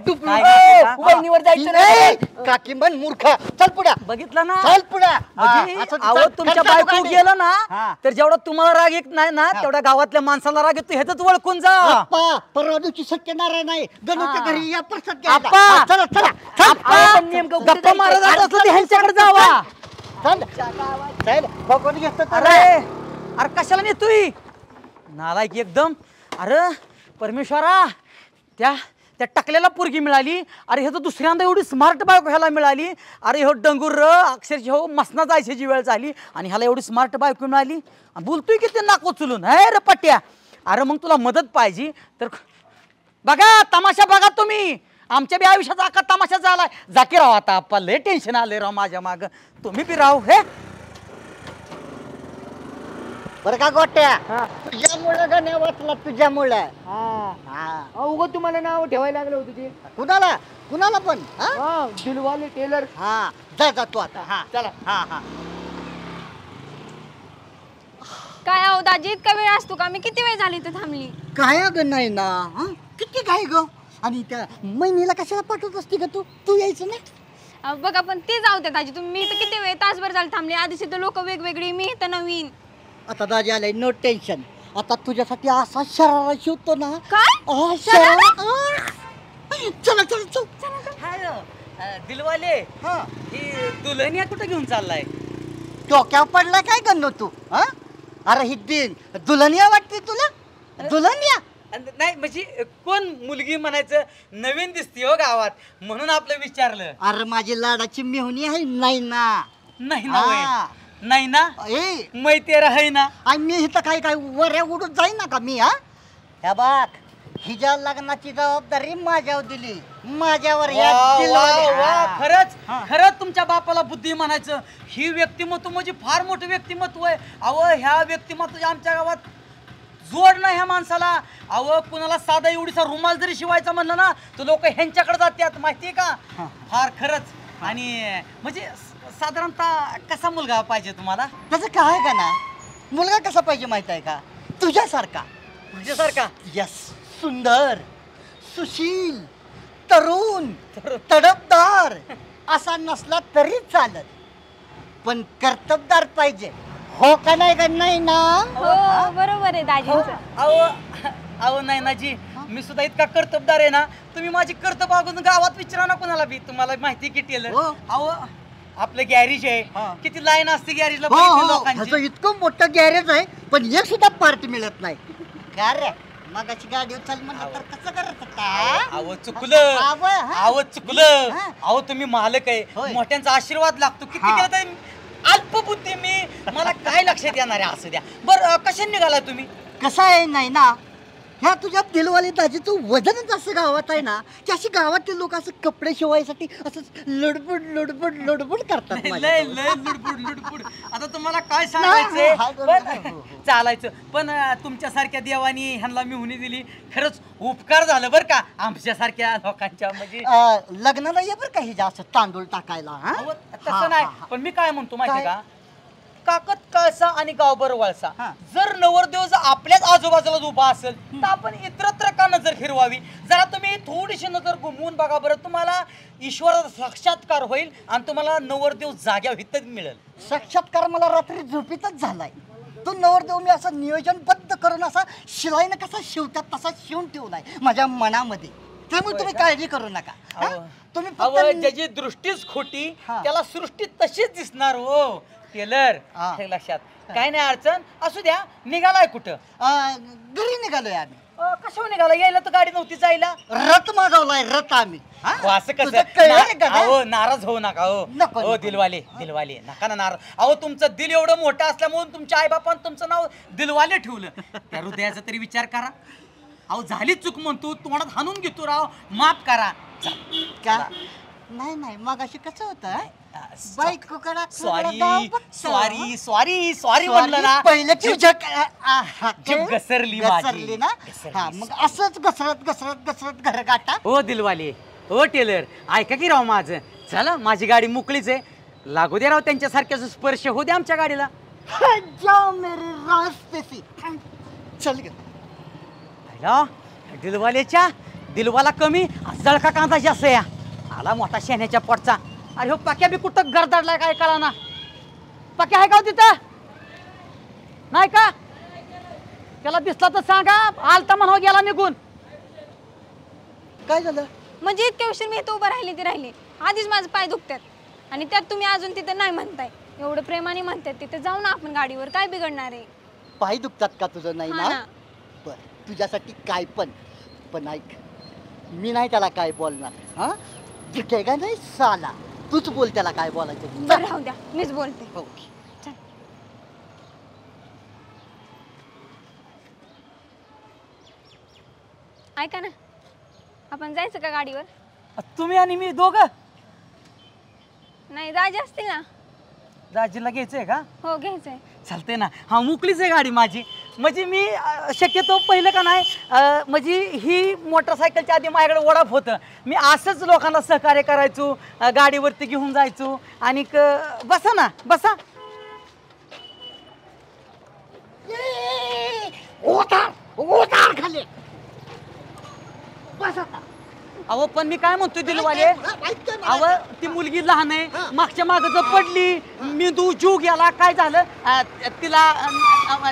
वहिनीवर जायचं नाही.
काकी मन मूर्खा चल पुढ्या
बघितलं ना
चल पुढ्या.
अहो तुमच्या बायको गेलं ना तर जेवढा तुम्हाला राग येत नाही ना तेवढ्या गावातल्या माणसाला राग येतो ह्याच ओळखून जा.
परवा दिवशी सत्यनारायण नाही गणूच्या घरी या प्रसाद
गप्पा मारत असलं ह्यांच्याकडे जावा.
बघून घेतो.
अरे कशाला नेतोय नालायक एकदम. अरे परमेश्वरा त्या टकल्याला पोरगी मिळाली. अरे हे तर दुसऱ्यांदा एवढी स्मार्ट बायको ह्याला मिळाली. अरे हो डंगूर अक्षरशः हो मसना जायची वेळ झाली आणि ह्याला एवढी स्मार्ट बायको मिळाली. बोलतोय की ते नाक उचलून हे रे पट्ट्या. अरे मग तुला मदत पाहिजे तर बघा तमाशा बघा तुम्ही. आमच्या बी आयुष्याचा अख्खा तमाशा झालाय. जाकी राव आता आप्पा लय टेन्शन आले राव माझ्या माग. तुम्ही बी राव हे
बरं का गोट्या तुझ्यामुळे गाण्या वाचला तुझ्यामुळे.
उगं तुम्हाला नाव ठेवायला लागलं होतं ते
कुणाला पण
दिलवाले टेलर.
जा तू आता. चला
काय अहो दाजी इतका वेळ असतो का. मी किती वेळ झाली तर थांबली.
काय अगं नाही ना किती काय ग आणि त्या महिनीला कशाला पाठवत असते का तू यायचं ना.
बघा पण ते जाऊ द्या दाजी तुम्ही. मी इथं किती वेळ तासभर झालं थांबले. आधीच इथं लोक वेगवेगळी, मी इथं नवीन.
आता दाजी आलाय, नो टेन्शन. आता तुझ्यासाठी असा शरारा शिवतो ना.
काय
शरारा. चला चला चल.
हाय दिलवाले,
हा
ही दुल्हनिया कुठं घेऊन चाललाय?
डोक्यावर पडला काय गणू तू? हा अरे ही दुल्हनिया वाटते तुला? दुल्हनिया
नाही म्हणजे कोण मुलगी म्हणायचं, नवीन दिसती हो गावात म्हणून आपलं विचारलं.
अरे माझी लाडाची मेहुणी आहे. नाही ना.
नाही ना होय. नाही ना
ए
मैत्री आहे ना.
आणि मी इथं काय काय वऱ्या उडून जाईन ना का मी? हा ह्या बघ, हिच्या लग्नाची जबाबदारी माझ्यावर दिली. माझ्यावर या दिलवाले. हा.
खरंच तुमच्या बापाला बुद्धी म्हणायचं. ही व्यक्तिमत्व म्हणजे फार मोठं व्यक्तिमत्व आहे. अहो ह्या व्यक्तिमत्वाच्या आमच्या गावात जोड नाही ह्या माणसाला. अहो कुणाला साधा एवढीसा रुमाल जरी शिवायचा म्हणलं ना तर लोक ह्यांच्याकडे जातात माहितीये का. फार खरंच. आणि म्हणजे साधारणतः कसा मुलगा पाहिजे तुम्हाला?
त्याचं काय का ना, मुलगा कसा पाहिजे माहित आहे का? तुझ्यासारखा.
तुझ्यासारखा?
यस. सुंदर, सुशील, तरुण, तडफदार असा नसला तरी चालत, पण कर्तबदार पाहिजे. हो का नाही? का नाही ना?
हो बरोबर आहे दाजींचं.
अहो नाही ना जी, मी सुद्धा इतका कर्तबदार आहे ना. तुम्ही माझी कर्तब बघून गावात विचारा ना कोणाला बी. तुम्हाला माहिती की टेलर. अहो आपलं गॅरेज आहे, किती लाईन असते गॅरेजला लोकांची.
इतकं मोठं गॅरेज आहे पण एक सुद्धा पार्ट मिळत नाही. का रे मगाची गाडी उचल म्हणलं तर कसं करत होता?
अहो चुकलं. अहो तुम्ही मालक आहे, मोठ्यांचा आशीर्वाद लागतो. किती केलं तरी अल्पबुद्धी मी, मला काय लक्षात येणार आहे असं द्या. बरं कशाने निघाला तुम्ही?
कसं आहे नाही ना, ह्या तुझ्या दिलवाले दाजीचं वजनच असं गावात आहे ना की अशी गावातील लोक असं कपडे शिवायसाठी असं लुडबुड करतात.
लय लुडबुड. आता तुम्हाला काय सांगायचंय, चालायचं. पण तुमच्यासारख्या देवानी ह्यांना मिहुनी दिली, खरंच उपकार झालं बरं का आमच्यासारख्या लोकांच्या. म्हणजे
लग्नाला ये बरं का हे असं तांदूळ टाकायला.
तसं नाही, पण मी काय म्हणतो माहिती का, काकत कळसा आणि गावभर वळसा. जर नवरदेव जर आपल्याच आजूबाजूला उभा असेल तर आपण इतरत्र का नजर फिरवावी? जरा तुम्ही थोडीशी नजर घुमवून बघा बरं, तुम्हाला ईश्वराचा साक्षात्कार होईल आणि तुम्हाला नवरदेव जाग्यावर हितच मिळेल.
साक्षात्कार मला रात्री झोपेतच झालाय. तो नवरदेव मी असं नियोजनबद्ध करून असा शिलाईनं कसा शिवतात तसा शिवून ठेवलाय माझ्या मनामध्ये. त्यामुळे तुम्ही काळजी करू नका. तुम्ही
ज्याची दृष्टीच खोटी त्याला सृष्टी तशीच दिसणार हो टेलर. हे लक्षात. काय नाही अडचण. असू द्या. निघालाय कुठं?
घरी निघालोय आम्ही.
कशावर निघाला? यायला तर गाडी नव्हती जायला.
रथ मागवलाय रथ आम्ही.
असं कसं? नाराज होऊ नका हो दिलवाले नका ना नाराज. अहो तुमचं दिल एवढं मोठं असल्यामुळे तुमच्या आई बापान तुमचं नाव दिलवाले ठेवलं. त्या हृदयाचा तरी विचार करा. अहो झाली चूक म्हणतो, तोंडात हाणून घेतो राव, माफ करा.
नाही मग अशी कसं होतं?
सॉरी म्हणलं ना.
पहिले
घसरली
ना. मग असंच घसरत घर गाठा.
हो दिलवाले, हो टेलर, ऐका की राव माझं. चला माझी गाडी मोकळीच आहे, लागू दे राव त्यांच्यासारख्याच स्पर्श हो दे आमच्या गाडीला.
जाओ मेरे रास्ते से. चल ग.
दिलवालेच्या दिलवाला कमी, जळका कांदा जास्त या. आला मोठा शेण्याच्या पोटचा. अरे हो पाक्या बी कुठं गरदाडलाय काय कळा ना. पाक्या आहे का तिथं? नाही का? त्याला दिसला तर सांगा. आलता म्हणून गेला निघून.
काय झालं?
म्हणजे इतक्या उशीर मी इथं उभं राहिली. आधीच माझे पाय दुखतात आणि त्यात तुम्ही अजून तिथं नाही म्हणताय. एवढं प्रेमाने म्हणतात तिथे जाऊ ना आपण गाडीवर, काय बिघडणार आहे?
पाय दुखतात का तुझं? नाही ना. बरं तुझ्यासाठी काय पण ऐक, मी नाही त्याला काय बोलणार. हा का नाही साला, तूच बोल त्याला काय बोलायचं.
बरं राहू द्या, मीच बोलते.
ओके.
ऐका ना, आपण जायचं का गाडीवर?
तुम्ही आणि मी दोघं?
नाही दाजी असतील ना.
दाजीला घ्यायचंय का?
हो घ्यायचंय.
चालते ना. हा मोकळीच आहे गाडी माझी. म्हणजे मी शक्यतो पहिलं का नाही, म्हणजे ही मोटरसायकलच्या आधी माझ्याकडे ओढाप होतं. मी असंच लोकांना सहकार्य करायचो, गाडीवरती घेऊन जायचो. आणि बसा ना बसा.
उतार खाली बस. आता
अहो पण मी काय म्हणतोय दिलवाले, अहो ती मुलगी लहान आहे, मागच्या मागं जर पडली, मेंदू जीव गेला, काय झालं तिला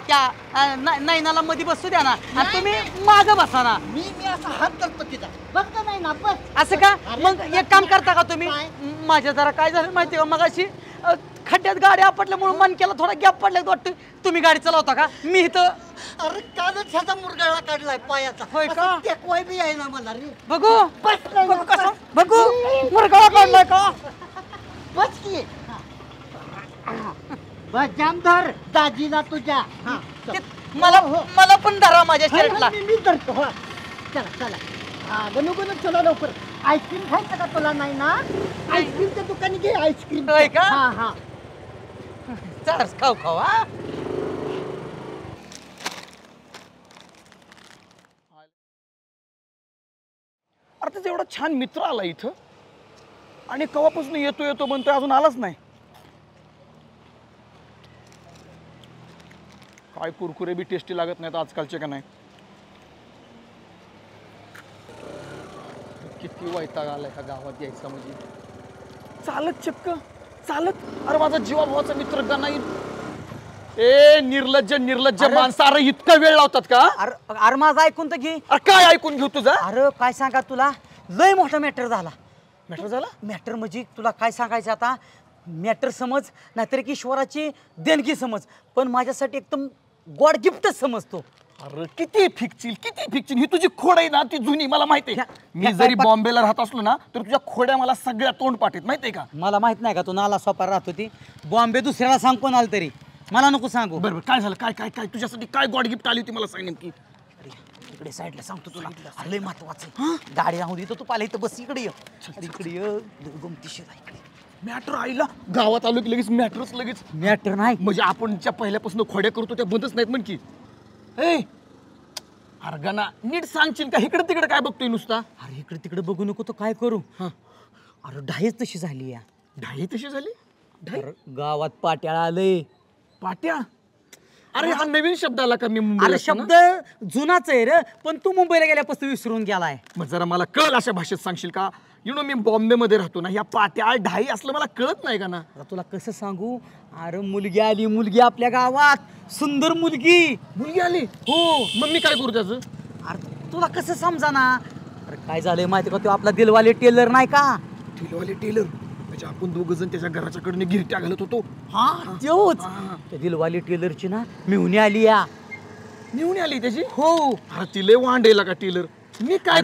त्या नैनाला मध्ये बसू द्या ना, आणि तुम्ही मागं बसा ना.
मी असा हात करतो तिचा, बघ नाही ना बस.
असं का? मग एक काम करता का तुम्ही, माझ्या जरा काय झालं माहिती का, मग अशी खड्ड्यात गाडी आपटल्यामुळे मन केला थोडा गॅप पडल्यात वाटतं, तुम्ही गाडी चालवता का? मी इथं
अरे कालच ह्याचा मुरगाळा काढलाय पायाचा.
होय का?
टेकवाय बी आहे ना मला रे.
बघू बघू कसं बघू मुरगाळा काढलाय का?
बस की बस जामदार दाजीला तुझ्या.
मला पण धरा माझ्या शर्टला.
मी धरतो. हो चला चला. हा गणू चला लवकर. आईस्क्रीम खायचं का तुला? नाही ना, आईस्क्रीमच्या दुकानी घे आईस्क्रीम.
होय का?
हा हा
चल खाऊ खाऊ. हा
अरे त्याचा एवढा छान मित्र आला इथं आणि कवापासून येतो येतो म्हणतोय, अजून आलाच नाही. काय कुरकुरे बी टेस्टी लागत नाहीत आजकालचे का नाही. किती वैताग आलाय का गावात यायचा म्हणजे, चालत चक्क चालत. अरे माझा जीवाभावाचा मित्र गणाई. ए निर्लज्ज माणसं, अरे इतका वेळ लावतात का?
अरे माझं ऐकून तर घे.
अरे काय ऐकून घेऊ तुझा?
अरे काय सांगा तुला, लय मोठा मॅटर झाला.
मॅटर
म्हणजे तुला काय सांगायचं आता, मॅटर समज नाहीतर की ईश्वराची देणगी समज, पण माझ्यासाठी एकदम गॉड गिफ्टच समजतो.
अरे किती फिकशील ही तुझी खोड आहे ना, ती जुनी मला माहिती आहे. मी जरी बॉम्बेला राहत असलो ना, तर तुझ्या खोड्या मला सगळ्या तोंड पाठीत माहितीये का?
मला माहित नाही का तू नाला सोपार राहत होती बॉम्बे, दुसऱ्याला सांग कोण आलं तरी, मला नको सांगू.
बरोबर काय झालं? काय काय काय तुझ्यासाठी काय गॉड गिफ्ट आली होती मला सांग नेमकी.
इकडे साईडला सांगतो तुला, लय महत्वाचं. गाडी राहू दे, तू पाला इथं बस. इकडे ये, इकडे ये. गमतीशीर इकडे
मॅटर आईला गावात आलो की लगेच लगेच
मॅटर नाही
म्हणजे आपण ज्या पहिल्यापासून खोड्या करतो त्या बंदच नाहीत म्हण की. ए अरे गणा नीट सांगशील का? इकडे तिकडे काय बघतोय नुसता?
अरे इकडे तिकडे बघू नको तर काय करू? अरे ढाईच तशी झाली या.
ढाई तशी झाली?
गावात पाट्याळा आलंय.
पाट्या? अरे हा नवीन शब्द आला का? मी
अरे शब्द जुनाच आहे रे, पण तू मुंबईला गेल्यापासून विसरून गेलाय.
मग जरा मला कळ अशा भाषेत सांगशील का? मी बॉम्बे मध्ये राहतो ना, या पाट्या ढाई असलं मला कळत नाही का ना.
तुला कसं सांगू? अरे मुलगी आली, मुलगी आपल्या गावात, सुंदर मुलगी
आली. हो मग मी काय करू त्याचं?
अरे तुला कसं समजा ना. अरे काय झालंय माहिती का, तो आपला दिलवाले टेलर नाही का?
टेलर म्हणजे आपण दोघं जण त्याच्या घराच्याकडनं गिरट्या घालत होतो.
हा तोच. त्या दिलवाले टेलरची ना मेहुणी आली या.
मेहुणी आली त्याची?
हो.
अरे तिले वांडेला का टेलर? मी काय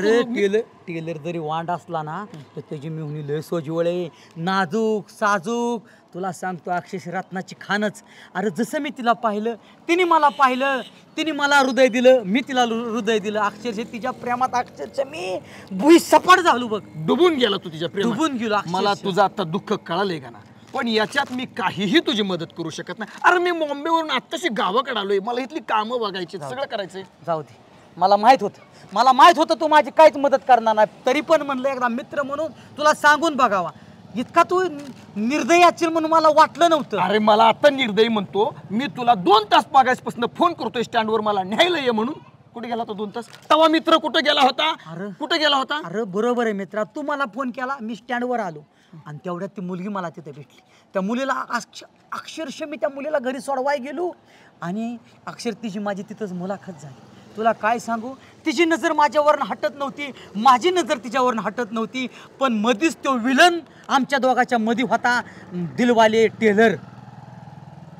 टेलर जरी वांड असला ना, तर त्याची मेहुणी लय सोजवळ आहे, नाजूक साजूक. तुला सांगतो अक्षरशः रत्नाची खानच. अरे जसं मी तिला पाहिलं, तिने मला पाहिलं, तिने मला हृदय दिलं, मी तिला हृदय दिलं. अक्षरशः तिच्या प्रेमात अक्षरशः मी भुईसपाट झालो बघ.
डुबून गेला तू तिच्या प्रेमात?
डुबून गेलो.
मला तुझं आता दुःख कळालंय का ना, पण याच्यात मी काहीही तुझी मदत करू शकत नाही. अरे मी मुंबईवरून आत्ताशी गावाकडे आलोय, मला इथली कामं बघायची, सगळं करायचंय.
जाऊ दे, मला माहित होतं तू माझी काहीच मदत करणार नाही, तरी पण म्हणलं एकदा मित्र म्हणून तुला सांगून बघावा. इतका तू निर्दयी असेल म्हणून मला वाटलं नव्हतं.
अरे मला आता निर्दयी म्हणतो मी? तुला 2 तास मागासपासून फोन करतोय स्टँडवर मला न्यायला ये म्हणून. कुठे गेला होता 2 तास? तवा मित्र कुठे गेला होता? कुठे गेला होता?
अरे बरोबर आहे मित्रा, तू मला फोन केला, मी स्टँडवर आलो आणि तेवढ्यात ती मुलगी मला तिथे भेटली. त्या मुलीला अक्षरशः मी त्या मुलीला घरी सोडवाय गेलो आणि तिची माझी तिथंच मुलाखत झाली. तुला काय सांगू, तिची नजर माझ्यावरनं हटत नव्हती, माझी नजर तिच्यावरनं हटत नव्हती. पण मधीच तो विलन आमच्या दोघांच्या मध्ये होता, दिलवाले टेलर.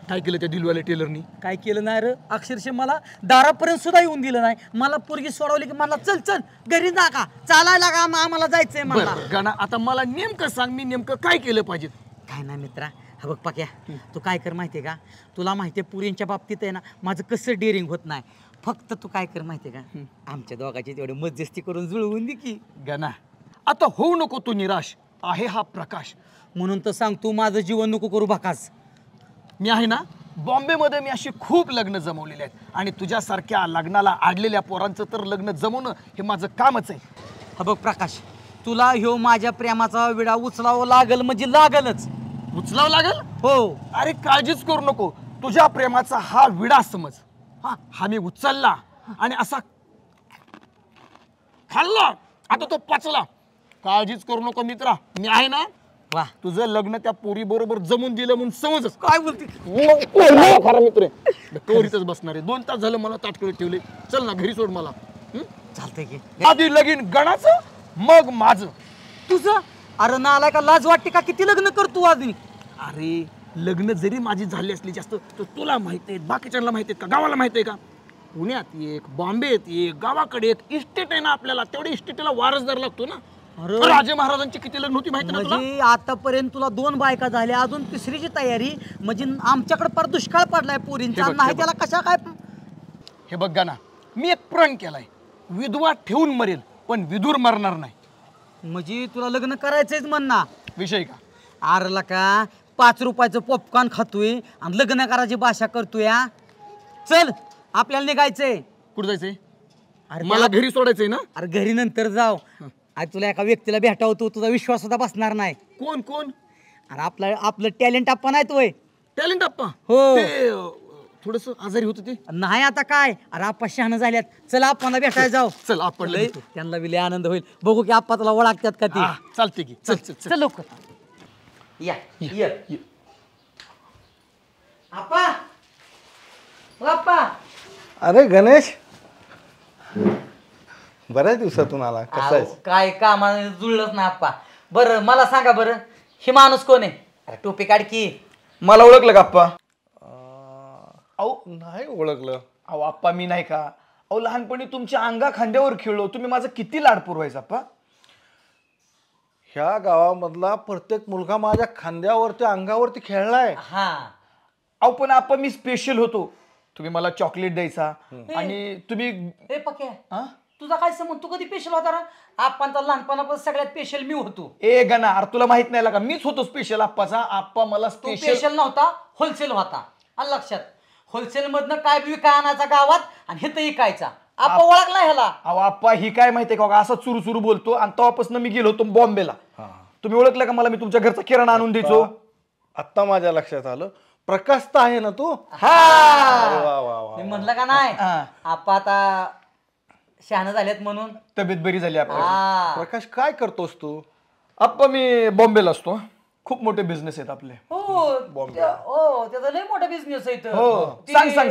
काय केलं त्या दिलवाले टेलरनी?
काय केलं नाही रे, अक्षरशः मला दारापर्यंत सुद्धा येऊन दिलं नाही. मला पोरगी सोडवली की मला चल घरी जा का, चालायला का, आम्हाला जायचंय मला.
गाणं आता मला नेमकं सांग, मी नेमकं काय केलं पाहिजे?
काय नाही मित्रा, हा बघ पाक्या, तू काय कर माहितीये का, तुला माहितीये पुरींच्या बाबतीत आहे ना माझं कसं डेअरिंग होत नाही. फक्त तू काय कर माहितीये का, आमच्या दोघांची तेवढी मध्यस्थी करून जुळवून दे की.
गाणं आता होऊ नको तू निराश, आहे हा प्रकाश.
म्हणून तर सांग, तू माझं जीवन नको करू बकास.
मी आहे ना, बॉम्बेमध्ये मी अशी खूप लग्न जमवलेली आहेत आणि तुझ्यासारख्या लग्नाला आडलेल्या पोरांचं तर लग्न जमवणं हे माझं कामच आहे.
हा बघ प्रकाश, तुला ह्यो माझ्या प्रेमाचा विडा उचलावं लागल म्हणजे लागलच.
उचलावं लागल?
हो.
अरे काळजीच करू नको, तुझ्या प्रेमाचा हा विडा समज. हा मी उचलला आणि असा खाल्ला, आता तो पचला. काळजीच करू नको मित्रा, मी आहे ना.
वा
तुझं लग्न त्या पोरी बरोबर जमून दिलं म्हणून समजच.
काय बोलते
खरा मित्र कवरीतच बसणार आहे. 2 तास झालं मला ताटकडे ठेवले. चल ना घरी सोड मला.
चालतंय की
आधी लगीन गणाचं मग माझं.
तुझं. अरे नालाय का, लाज वाटते का? किती लग्न करतो आधी?
अरे लग्न जरी माझी झाली असली जास्त तर तुला माहित आहे, बाकीच्यांना माहित आहेत का, गावाला माहित आहे का? पुण्यात एक, बॉम्बेत एक, गावाकडे एक इस्टेट आहे ना आपल्याला. तेवढ्या इस्टेटीला वारसदार लागतो ना. राजे महाराजांची किती लग्न होती माहिती ना तुला?
म्हणजे आतापर्यंत तुला 2 बायका झाल्या, अजून तिसरीची तयारी. म्हणजे आमच्याकडे फार दुष्काळ पडलाय पोरींचा. नाही त्याला कशा काय.
हे बघ ना, मी एक प्रण केलाय, विधवा ठेवून मरेल पण विधूर मरणार नाही.
म्हणजे तुला लग्न करायचंच म्हणणा
विषय का?
आरला का 5 रुपयाचं पॉपकॉर्न खातोय आणि लग्न करायची भाषा करतोय. चल आपल्याला निघायचंय.
कुठं जायचंय?
अरे
मला घरी सोडायचंय ना.
अरे घरी नंतर जाऊ. आज तुला एका व्यक्तीला भेटावतो, तुझा विश्वास सुद्धा बसणार नाही.
कोण कोण?
अरे आपलं टॅलेंट आपण आहे तोय.
टॅलेंट आप्पा?
हो.
ते थोडस आजारी होत ते.
नाही आता काय. अरे आप्पा शहाणं झाल्यात. चल आपल्याला भेटायला जाऊ.
चल आपण
त्यांना विले आनंद होईल. बघू की आप्पा तुला ओळखतात का ती.
चालते की. चल चल
चल लवकर या. आप्पा आप्पा.
अरे गणेश, बऱ्याच दिवसातून आला. कसा आहेस?
काय कामाने जुळलंच ना आप्पा. बरं मला सांगा बरं, हे माणूस कोण आहे? अरे टोपी काढ की.
मला ओळखलं का आप्पा?
अहो नाही ओळखलं.
अहो आप्पा मी नाही का, अहो लहानपणी तुमच्या अंगा खांद्यावर खेळलो. तुम्ही माझं किती लाड पुरवायचा आप्पा.
ह्या गावामधला प्रत्येक मुलगा माझ्या खांद्यावरती अंगावरती खेळलाय.
हा
अहो पण आप्पा मी स्पेशल होतो. तुम्ही मला चॉकलेट द्यायचा आणि तुम्ही
ए पक्या तुझा काय संबंध? तू कधी स्पेशल होता ना? आप्पांचा लहानपणापासून सगळ्यात स्पेशल मी होतो.
ए गणा, अरे तुला माहित नाही का, मीच होतो स्पेशल आप्पाचा. आप्पा मला
तू
स्पेशल
स्पेशल नव्हता, होलसेल होता. आलं लक्षात? होलसेल मधनं काय बी विकाय आणायचा गावात आणि हे तर विकायचा. आप्पा ओळखला ह्याला?
अहो आप्पा ही काय माहितीये का, असा चुरू चुरू बोलतो. आणि तेव्हापासून मी गेलो होतो बॉम्बेला. तुम्ही ओळखलं का मला? मी तुमच्या घरचा किराणा आणून द्यायचो.
आत्ता माझ्या लक्षात आलं. प्रकाश तर आहे ना तू?
मी म्हणलं का नाही आप्पा आता शहाणं झालेत म्हणून.
तब्येत बरी झाली आपली.
प्रकाश काय करतोस तू?
आप्पा मी बॉम्बेला असतो. खूप मोठे बिझनेस आहेत आपले.
हो त्याचा लय मोठा बिझनेस आहे इथं.
हो.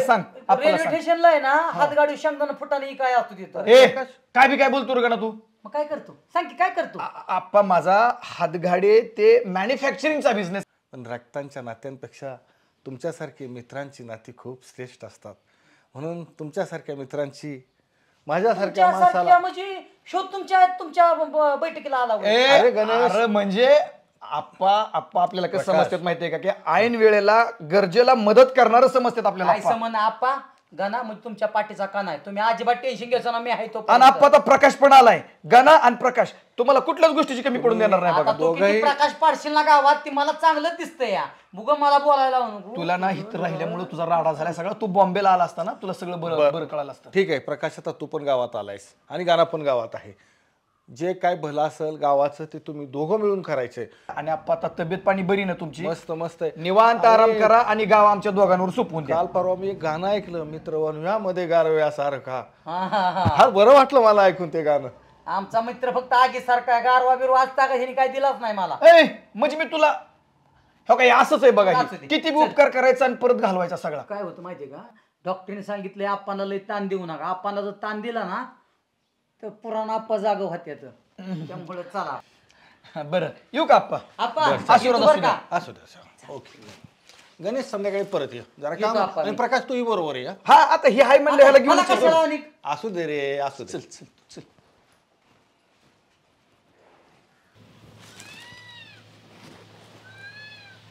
सांग
रेल्वे स्टेशनला आहे ना, हातगाडी शेंगदाणा फुटाने काय असतो तिथं.
ए काय बी काय बोलतो रे ना तू?
मग काय करतो सांग की, काय करतो?
आप्पा माझा हातगाडे ते मॅन्युफॅक्चरिंगचा बिझनेस.
पण रक्तांच्या नात्यांपेक्षा तुमच्यासारखी मित्रांची नाती खूप श्रेष्ठ असतात. म्हणून तुमच्यासारख्या मित्रांची माझ्यासारख्या माणसाला
म्हणजे शोध तुमच्या बैठकीला आला.
अरे गणेश,
अरे म्हणजे आप्पा आपल्याला कसं समजतात माहितीये का, की ऐन वेळेला गरजेला मदत करणार समजतात आपल्याला.
काय समज आप्पा गणा म्हणजे तुमच्या पाठीचा कान आहे. तुम्ही अजिबात टेन्शन घ्यायचं ना, मी आहे तो.
आणि आप्पा आता प्रकाश पण आलाय. गणा आणि प्रकाश तुम्हाला कुठल्याच गोष्टीची कमी पडून देणार नाही बघा.
दोघंही प्रकाश पाडशील ना गावात, ती मला चांगलं दिसतंय. या बुग मला बोलायला नको.
तुला ना इथं राहिल्यामुळे तुझा राडा झाला सगळा. तू बॉम्बेला आला असता ना, तुला सगळं बरं कळालं असतं.
ठीक आहे प्रकाश, आता तू पण गावात आलायस आणि गाणा पण गावात आहे. जे काय भलं असेल गावाचं ते तुम्ही दोघं मिळून करायचंय.
आणि आप्पा आता तब्येत पाणी बरी ना तुमची?
मस्त मस्त आहे.
निवांत आराम करा आणि गाव आमच्या दोघांवर सोपवून द्या.
काल परवा मी एक गाणं ऐकलं, मित्रवणव्यामध्ये गारव्यासारखा. फार बरं वाटलं मला ऐकून ते गाणं.
आमचा मित्र फक्त आगी सारखा गारवा बिरवा असता का, ह्याने काय दिलाच नाही मला.
म्हणजे मी तुला हो काय असंच आहे बघा, किती उपकार करायचा आणि परत घालवायचा सगळा.
काय होतं माहितीये का, डॉक्टरने सांगितलंय आप्पाला लय ताण देऊ नका. आप्पाला जर ताण दिला ना तर पुराणा आप्पा जाग होत्यात. त्यामुळे चला
बरं येऊ का आप्पा?
असू दे. ओके गणेश, संध्याकाळी परत ये जरा काम. आणि प्रकाश तूही बरोबर आहे.
हा आता ही हाय म्हणलं ह्याला घेऊन
असू दे रे, असू दे.
चल चल.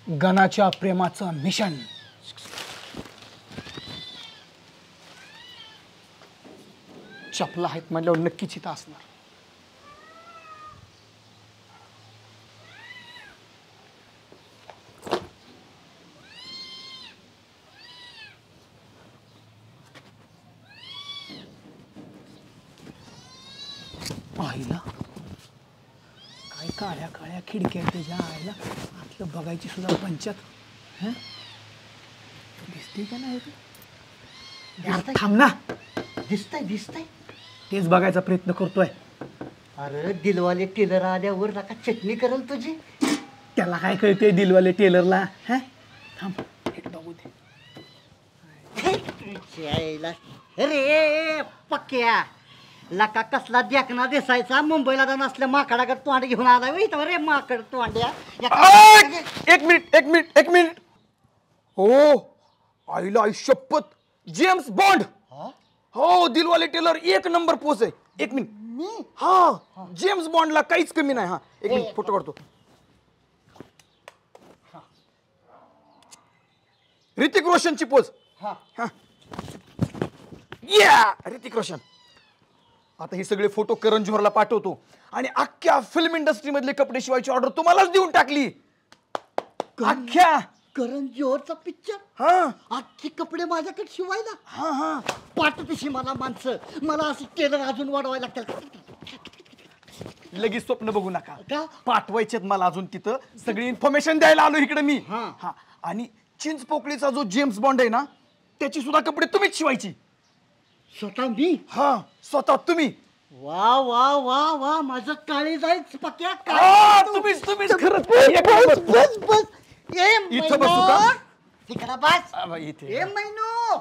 गणाच्या प्रेमाचं मिशन. चपला आहेत म्हटल्यावर नक्कीच इथं असणार. आईला काय काळ्या काळ्या खिडक्या त्याच्या आईला आतलं बघायची सुद्धा पंचायत. दिसते का नाही? थांब ना.
दिसतंय
तेच बघायचा प्रयत्न करतोय.
अरे दिलवाले टेलर आल्यावर नका चटणी करल तुझी.
त्याला काय कळते दिलवाले टेलरला? हा थांब एक बघू दे.
अरे पक्क्या लका कसला देखना दिसायचा, मुंबईला जाऊन असल्या माकडाकडे तोंड घेऊन आला रे माकड तोंड्या.
एक मिनिट. हो आईला आई शपथ, जेम्स बॉन्ड. हो दिलवाले टेलर एक नंबर पोच आहे. एक मिनिट. हा जेम्स बॉन्डला काहीच कमी नाही. हा एक मिनिट फोटो काढतो. ऋतिक रोशनची पोच. या ऋतिक रोशन. आता हे सगळे फोटो करण जोहरला पाठवतो आणि अख्ख्या फिल्म इंडस्ट्री मधले कपडे शिवायची ऑर्डर तुम्हालाच देऊन टाकली. अख्ख्या
करण जोहरचा पिक्चर.
हा
अख्खे कपडे माझ्याकडे शिवायला. हा हा पाठवतशी मला माणसं. मला असं टेलर अजून वाढवायला लागतील.
लगेच स्वप्न बघू नका.
का?
पाठवायचेत मला अजून तिथं. सगळी इन्फॉर्मेशन द्यायला आलो इकडे मी. हा आणि चिंचपोकळीचा जो जेम्स बॉन्ड आहे ना, त्याची सुद्धा कपडे तुम्हीच शिवायची.
स्वतः मी?
हा स्वतः तुम्ही.
वा वा वा वा माझं काळी जायच पक्या.
तुम्हीच खरंच.
बस बस
इथं बसू का?
तिकडा बस.
इथे
मैनू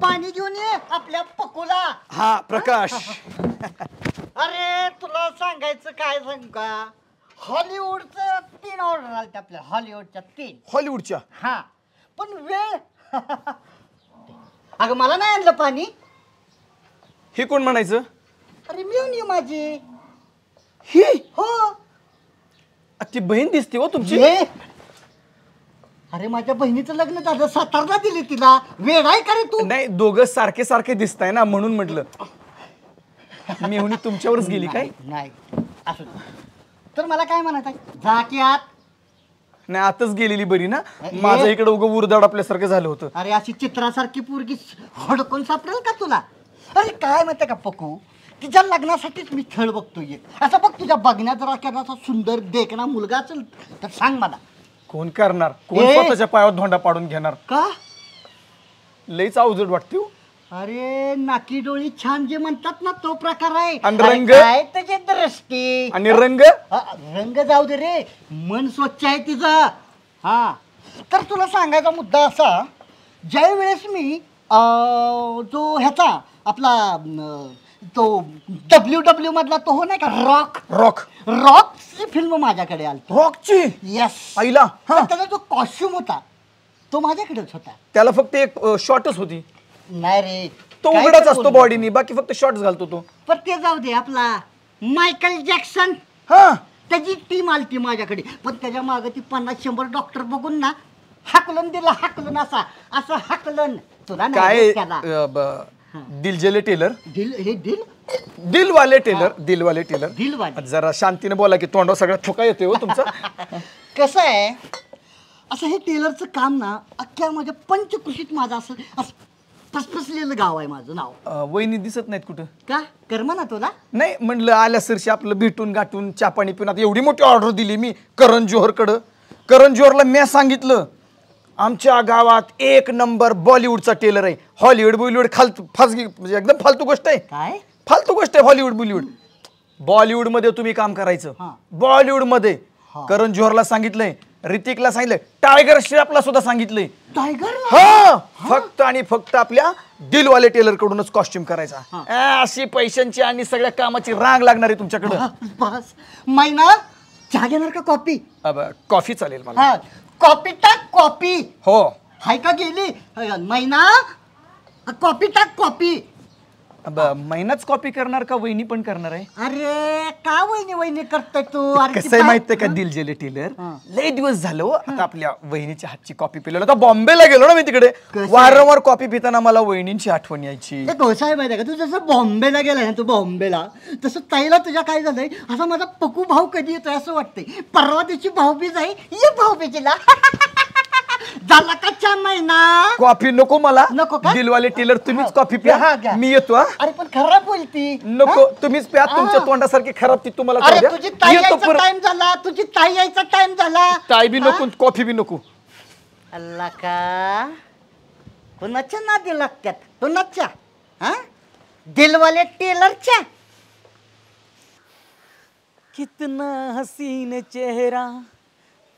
पाणी घेऊन ये आपल्या पकोला.
हा प्रकाश.
अरे तुला सांगायचं काय सांगू का, हॉलिवूडचं 3 ऑर्डर आले आपल्या. हॉलिवूडच्या 3.
हॉलिवूडच्या.
हा पण वेळ. अगं मला नाही आणलं पाणी.
हे कोण म्हणायचं?
अरे मिळून माझी.
ही
हो
ती बहीण दिसते हो तुमची.
अरे माझ्या बहिणीचं लग्न झालं, सातारला दिली तिला. वेळ आहे का रे तू?
नाही दोघं सारखे सारखे दिसताय ना म्हणून म्हटलं. मेहुणी तुमच्यावरच गेली काय?
नाही असं तर मला काय म्हणायचं, जा की आत.
नाही आताच गेलेली बरी ना. माझं इकडे उगं उरदाड आपल्यासारखं झालं होतं.
अरे अशी चित्रासारखी पोरगी हडकून सापडेल का तुला? अरे काय माहिती का पकू, तिच्या लग्नासाठीच मी खेळ बघतोय. असं बघ तुझ्या बघण्यात जरा असा सुंदर देखणा मुलगा असेल तर सांग मला.
कोण करणार? कोण स्वतःच्या पायावर धोंडा पाडून घेणार?
का?
लईच अवजड वाटते.
अरे नाकी डोळी छान जे म्हणतात ना तो प्रकार आहे.
आणि रंग?
काय त्याची दृष्टी.
आणि रंग?
रंग जाऊ दे रे, मन स्वच्छ आहे तिचं. हा तर तुला सांगायचा मुद्दा असा, ज्या वेळेस मी जो ह्याचा आपला तो WW मधला तो हो नाही का, रॉकची फिल्म माझ्याकडे आली.
रॉकची?
येस.
आईला.
त्याचा जो कॉस्ट्युम होता तो माझ्याकडेच होता.
त्याला फक्त एक शॉर्टच होती.
नाही रे,
तो उघडाच असतो बॉडीनी, बाकी फक्त शॉर्ट्स घालतो तो.
पण ते जाऊ दे. आपला मायकल जॅक्सन,
हा
त्याची टीम आलती माझ्याकडे. पण त्याच्या मागे ती 50-100 डॉक्टर बघून ना हाकलून दिला. हाकलून असं हाकलन तुला
काय?
त्याला
दिलजले टेलर.
दिलवाले टेलर.
जरा शांतीने बोला की तोंडावर सगळा थोका येतोय हो तुमचा.
कसं आहे, असं हे टेलरचं काम ना अख्ख्या माझ्या पंचकृषीत माझं असं फसफसलेलं गाव आहे माझं नाव.
वहिनी दिसत नाहीत कुठं?
का कर्म ना तुला?
नाही म्हणलं आल्या सरशी आपलं भेटून गाठून चहा पाणी पिऊन. आता एवढी मोठी ऑर्डर दिली मी करण जोहरकडं. करण जोहरला मी सांगितलं आमच्या गावात 1 नंबर बॉलिवूडचा टेलर आहे. हॉलिवूड बॉलिवूड फासगी म्हणजे एकदम फालतू गोष्ट आहे.
काय
फालतू गोष्ट आहे हॉलिवूड बॉलिवूड. बॉलिवूड मध्ये तुम्ही काम करायचं. बॉलिवूड मध्ये करण जोहरला सांगितलंय, ऋतिकला सांगितलंय, टायगर श्रॉफला सुद्धा सांगितलंय.
टायगर?
हा फक्त आणि फक्त आपल्या दिलवाले टेलर कडूनच कॉस्ट्युम करायचा. अशी पैशांची आणि सगळ्या कामाची रांग लागणार आहे तुमच्याकडे.
बस महिना चहा घेणार का कॉफी?
कॉफी चालेल मला.
कॉफी टाक कॉफी.
हो
हाय का गेली महिना? कॉफी टाक कॉफी.
महिनाच कॉपी करणार का वहिनी पण करणार आहे?
अरे का वहिनी करतोय तू?
कसं आहे माहितीये का दिलजले टेलर, लय दिवस झालं आता आपल्या वहिनीच्या हातची कॉफी पिलेलो. आता बॉम्बेला गेलो ना मी, तिकडे वारंवार कॉफी पिताना मला वहिनींची आठवण यायची.
कसं आहे माहितीये का, तू जसं बॉम्बेला गेलाय ना, तू बॉम्बेला तसं ताईला तुझ्या काय झालंय, असा माझा पकू भाऊ कधी येतोय असं वाटतंय. परवा दिवशी भाऊबीज आहे, ये भाऊबीजीला. झाला का 4 महिना?
कॉफी नको मला.
नको का?
दिलवाले टेलर तुम्हीच कॉफी प्या, मी येतो.
अरे पण खराब बोलती.
नको तुम्हीच प्या, तुमच्या तोंडासारखी खराब ती तुम्हाला.
अरे तुझी ताई यायचा टाइम झाला, तुझी ताई यायचा टाइम झाला.
ताई बी नको, कॉफी बी नको.
अल्ला का कुणाच्या नादी लागतात? कुणाच्या? हा दिलवाले टेलरच्या.
कितना हसीन चेहरा,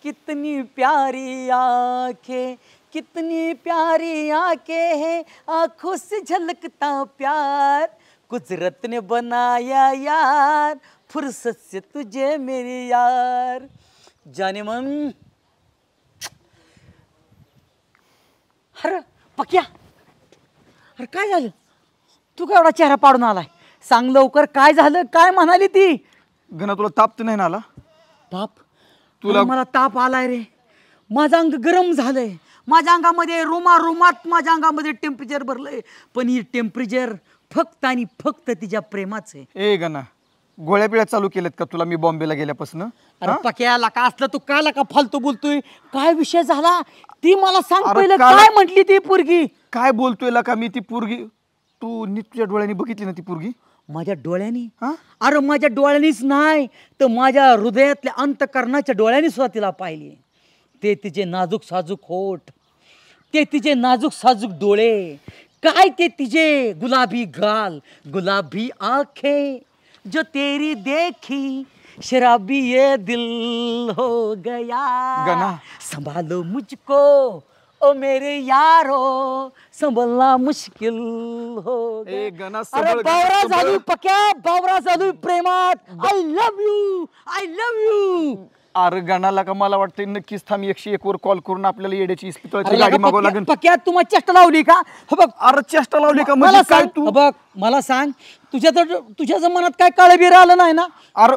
कितनी प्यारी आंखें, कितनी प्यारी आंखें हैं, आंखों से झलकता प्यार, कुदरत ने बनाया यार, फुर्सत से तुझे मेरी यार. जाने मन. अरे पक्या, अरे काय झालं? तू काय एवढा चेहरा पाडून आलाय? सांग लवकर, काय झालं? काय म्हणाली ती?
गणा तुला ताप तर नाही ना आला?
ताप? तुला? मला ताप आलाय रे. माझं अंग गरम झालंय. माझ्या अंगामध्ये रोमात माझ्या अंगामध्ये टेम्परेचर भरलंय. पण ही टेम्परेचर फक्त आणि फक्त तिच्या प्रेमाच आहे.
ए गणा, गोळ्या पिळ्या चालू केल्यात का तुला मी बॉम्बेला गेल्यापासून?
अरे पक्याला का असलं तू काला का फालतू बोलतोय? काय विषय झाला ती मला सांग
अरे
पहिलं.
काल-
काय म्हटली ती पोरगी?
काय बोलतोय का मी? ती पोरगी तू नीट तुझ्या डोळ्यांनी बघितली ना ती पोरगी?
माझ्या डोळ्यांनी?
हा?
अरे माझ्या डोळ्यांनीच नाही तर माझ्या हृदयातल्या अंतकरणाच्या डोळ्यांनी सुद्धा तिला पाहिली. ते तिचे नाजूक साजूक होठ, ते तिचे नाजूक साजूक डोळे, काय ते तिचे गुलाबी गाल, गुलाबी आंखें, जो तेरी देखी शराबी ये दिल हो गया.
गना.
संभालो मुझको ओ मेरे यारो, संभलना मुश्किल हो गया.
ए गना,
अरे
सबळ
बावरा
गना,
झाली
सबळ.
पक्या, बावरा झाली प्रेमात. I love you, I love you.
अरे गणाला का मला वाटतं नक्कीच थांब 101 वर कॉल करून आपल्याला येड्याची इस्पितळाची गाडी मागव लागेल.
पक्या तुम्हाला चेष्टा लावली का? हो बघ,
अरे चेष्टा लावली का?
मला
म्हणजे काय
सांग,
तू?
हो बघ मला सांग, तुझ्या मनात काय काळबीर आलं नाही ना?
अरे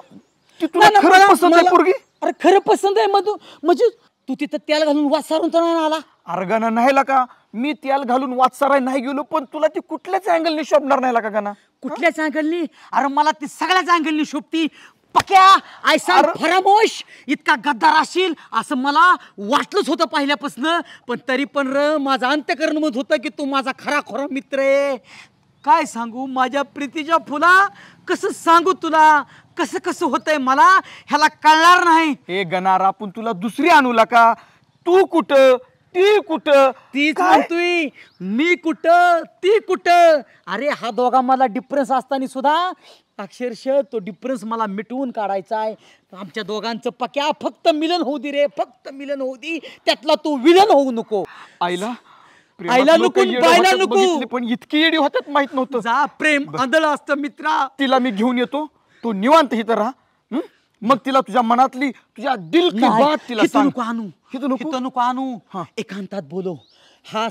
ती तुला
नाही ना,
खरंच पसंत आहे पोरगी?
अरे खरं पसंत आहे मग म्हणजे तू तिथं तेल घालून वासारून तर नाही आला?
अरे गणा नाही का, मी तेल घालून वाचसाराय नाही गेलो, पण तुला ती कुठल्याच अँगलनी शोभणार नाही का गणा?
कुठल्याच अँगलनी? अरे मला ती सगळ्याच अँगलनी शोभती. पक्या आय सांग फरामोश, इतका गद्दार असशील असं मला वाटलंच होतं पहिल्यापासून. पण तरी पण माझं अंतकरण मत होतं की तू माझा खरा खोरा मित्र आहे. काय सांगू माझ्या प्रीतीच्या फुला, कसं सांगू तुला कसं कसं होतंय मला, ह्याला कळणार नाही.
हे गणार आपण तुला दुसरी आणू का? तू कुठं ती कुठं?
तीच म्हणतोय मी कुठं ती कुठं. अरे हा दोघा मला डिफरन्स असताना सुद्धा अक्षरशः तो डिफरन्स मला मिटवून काढायचा आहे. आमच्या दोघांचं पक्या फक्त मिलन होऊ दे रे, फक्त मिलन होऊ दे. त्यातला तू विलन होऊ नको.
आईला
आईला नको, बायला नको.
पण इतकी येडी होतात माहित नव्हतं.
जा, प्रेम आंधळ असतं मित्रा.
तिला मी घेऊन येतो, तू निवांत इथं राहा. मग तिला तुझ्या मनातली तुझ्या दिल की बात तिला सांग.
नको आणू. एकांतात बोलो. हा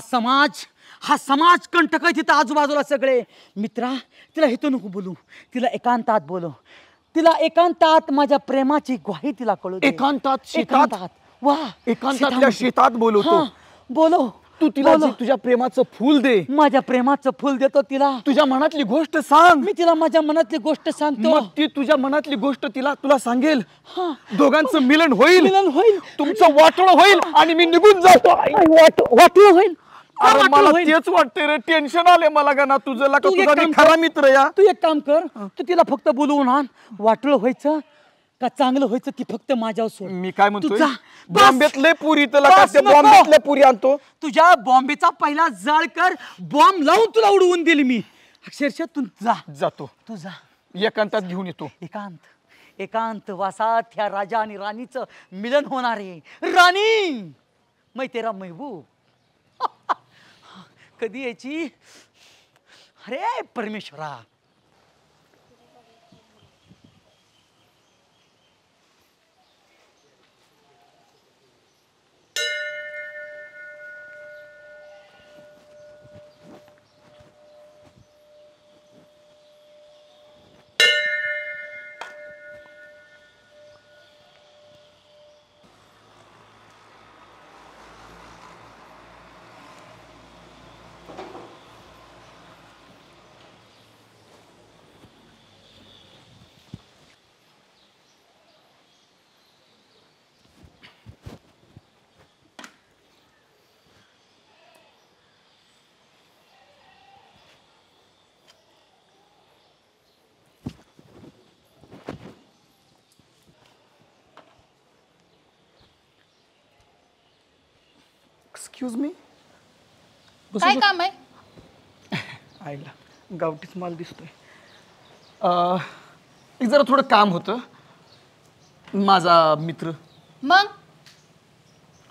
समाज कंटक आहे तिथं आजूबाजूला सगळे. मित्रा तिला हिथं नको बोलू, तिला एकांतात बोलो. तिला एकांतात माझ्या प्रेमाची ग्वाही तिला कळू दे.
एकांतात
वा
एकांतातल्या शेतात बोलवतो.
बोलो.
तू तिला तुझ्या प्रेमाचं फूल दे.
माझ्या प्रेमाचं फुल देतो तिला.
तुझ्या मनातली गोष्ट सांग.
मी तिला माझ्या मनातली गोष्ट सांगतो.
मग ती तुझ्या मनातली गोष्ट तुला सांगेल. दोघांचं मिलन होईल, तुमचं वाटोळं होईल आणि मी निघून जातो.
वाटोळं होईल.
अरे मला तेच वाटतंय रे, टेन्शन आले मला का ना तुझं तुझा खरा मित्र या.
तू एक काम कर, तू तिला फक्त बोलवून आण. वाटोळं व्हायचं का चांगलं व्हायचं ती फक्त माझ्यावर सोड.
मी काय म्हणतो,
जा.
बॉम्बेतले पुरी
बस नको.
बॉम्बेतल्या पुरी आणतो.
तुझ्या बॉम्बेचा पहिला जाळ कर, बॉम्ब लावून तुला उडवून दिली मी. अक्षरशः तू
जातो.
तू जा.
एकांतात घेऊन येतो.
एकांत वासात ह्या राजा आणि राणीचं मिलन होणार आहे. राणी मै तेरा महबूब. कधी यायची? अरे परमेश्वरा.
Excuse me.
काय काम आहे?
आईला गावठीच माल दिसतोय. एक जरा थोडं काम होतं. माझा मित्र.
मग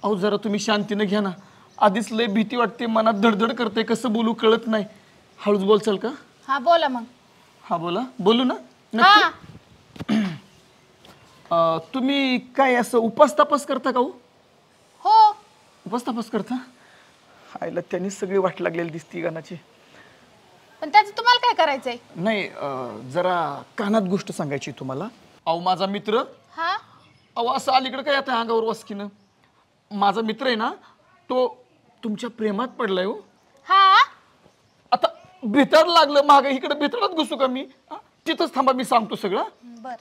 अहो जरा तुम्ही शांतीनं घ्या ना. आधीच लय भीती वाटते, मनात धडधड करते, कसं बोलू कळत नाही. हळूच बोलचाल का?
हा बोला मग.
हा बोला. बोलू ना?
हा
तुम्ही काय असं उपास तापास करता का?
हो.
उपास तापास करता? आईला त्यांनी सगळी वाट लागलेली दिसती गाण्याची.
पण त्याचं तुम्हाला काय करायचंय?
नाही जरा कानात गोष्ट सांगायची तुम्हाला. अहो माझा मित्र.
हा
अहो असं अलीकडे काय आता अंगावर वस्कीनं. माझा मित्र आहे ना, तो तुमच्या प्रेमात पडलाय हो.
हा
आता भितर लागलं मागे, इकडे भितरच घुसू का मी? तिथंच थांबा, मी सांगतो सगळं.
बर.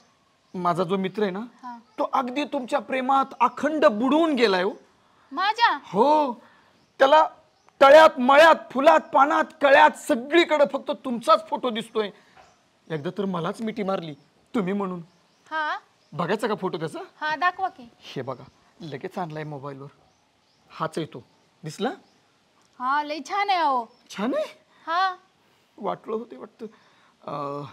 माझा जो मित्र आहे ना, तो अगदी तुमच्या प्रेमात अखंड बुडवून गेलाय हो.
माझ्या?
हो. त्याला तळ्यात मळ्यात फुलात पानात कळ्यात सगळीकडे फक्त तुमचाच फोटो दिसतोय. एकदा तर मलाच मिठी मारली तुम्ही म्हणून.
हा
बघायचा का फोटो त्याचा?
हा दाखवा की.
हे बघा, लगेच आणलाय मोबाईलवर. हाच आहे तो. दिसला?
हा लय छान आहे अहो.
छान आहे.
हा
वाटलं होते वाटतं.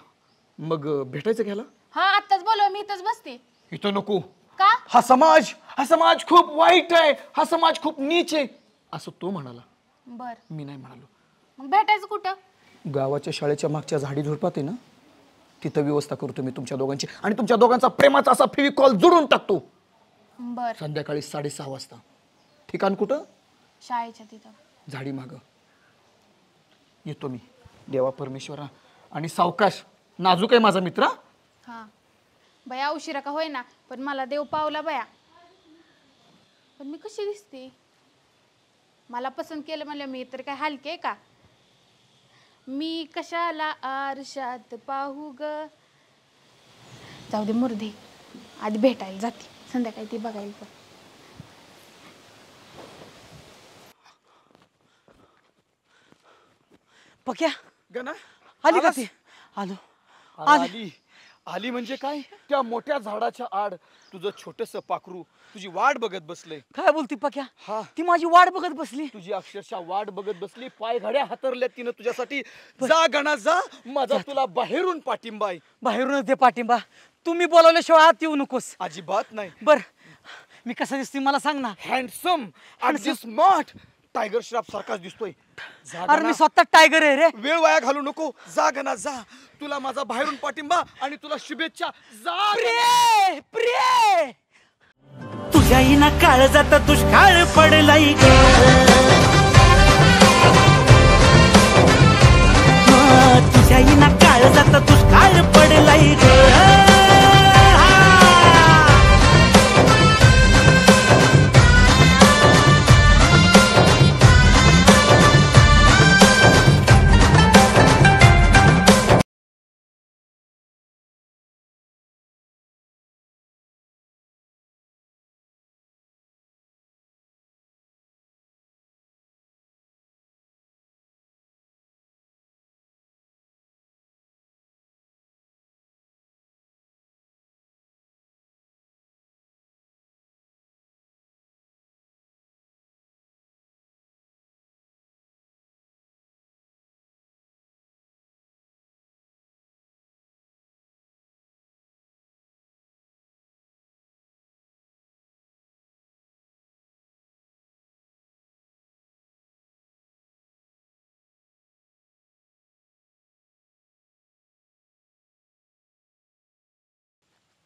मग भेटायचं घ्यायला?
हा आत्ताच बोलव, मी इथंच बसते.
इथं नको.
का?
हा समाज खूप वाईट आहे, हा समाज खूप नीच आहे असं तो म्हणाला.
बर.
मी नाही म्हणालो.
मग भेटायचं कुठं?
गावाच्या शाळेच्या मागच्या झाडी झुडपात आहे ना, तिथं व्यवस्था करतो मी तुमच्या दोघांची, आणि तुमच्या दोघांचा प्रेमाचा असा फेविकॉल जोडून टाकतो.
बर.
संध्याकाळी 6:30 वाजता. ठिकाण कुठं?
शाळेच्या तिथं
झाडी माग येतो मी. देवा परमेश्वरा. आणि सावकाश, नाजूक आहे माझा मित्र.
हा बया उशिरा का होय ना, पण मला देव पावला बया. पण मी कशी दिसते? मला पसंत केलं म्हणलं मी तर काय हलके का? मी कशाला आरशात पाहू ग. जाऊ दे मुर्दे, आधी भेटायला जाते, संध्याकाळी ती बघायला पण.
पक्या
गणा
आली का ती? आलो.
आली. आली म्हणजे काय? त्या मोठ्या झाडाच्या आड तुझं छोटस पाखरू तुझी वाट बघत बसले.
काय बोलती पक्या?
हा.
ती माझी वाट बघत बसली.
तुझी अक्षरशः वाट बघत बसली. पाय घड्या हातरल्या तिनं तुझ्यासाठी. जा गणा जा, माझा तुला बाहेरून पाठिंबा आहे.
बाहेरूनच दे पाठिंबा. तुम्ही बोलावल्याशिवाय आत येऊ नकोस.
अजिबात नाही.
बर, मी कसा दिसते मला सांग ना.
हँडसम, अगदी स्मार्ट, टायगर श्रॉफ सारखाच दिसतोय.
अरे मी स्वतः टायगर आहे रे.
वेळ वाया घालू नको. जा गणा जा, तुला माझा बाहेरून पाठिंबा आणि तुला शुभेच्छा. जा
प्रिय प्रिय.
तुझ्या इना काळजात दुष्काळ पडलाय ग. तुझ्या इना काळजात दुष्काळ पडलाय ग.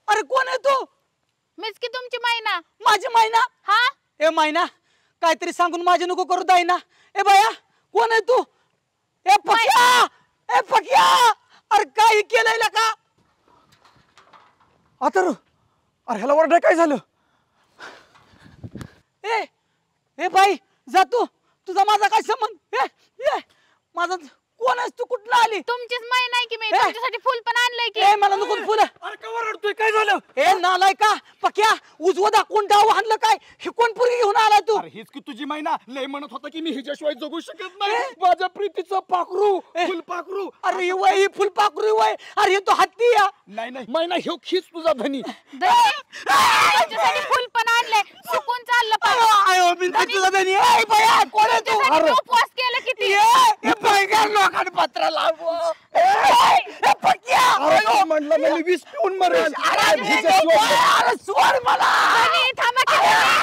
अरे कोण आहे तू?
मीच की तुमची मैना.
माझी मैना?
हा
ए मैना, काहीतरी सांगून माझे नको करू दाई ना. ए बाया, कोण आहे तू? ए पक्या, ए पक्या, अरे काय केलंय का?
आता अरे ह्याला वरडाय काय झालं?
ए ए बाई, जा तू. तुझा माझा काय संबंध? ए माझा कोण आहेस तू? कुठला आली?
तुमचीच मैना आहे की मी. तुमच्यासाठी फुल पण आणलंय की.
ए मला नको फुल.
अरे का वरडतोय? काय झालं?
ए नालाय का पक्या, उजवं दाखवून डाव हाणलं काय? ही कोण पोरगी घेऊन आलाय तू?
अरे हीच की तुझी मैना. लय म्हणत होता की मी हिच्याशिवाय जगू शकत नाही. माझ्या प्रीतीचं पाखरू, फुलपाखरू.
अरे ही फुलपाखरू वय. अरे तो हत्ती या.
नाही नाही मैना, ह्यो खीच तुझा धनी.
तुमच्यासाठी फुल पण आणलंय. सुकून चाललं
तुझा धनी ए बया कोण आहे तू
त्यासाठी तो उपवास केला किती
ए पैगार लोकांना पत्र लाव ए पक्या अरे म्हणलं मी 20 पिऊन मरेल अरे सोड मला
थांबा की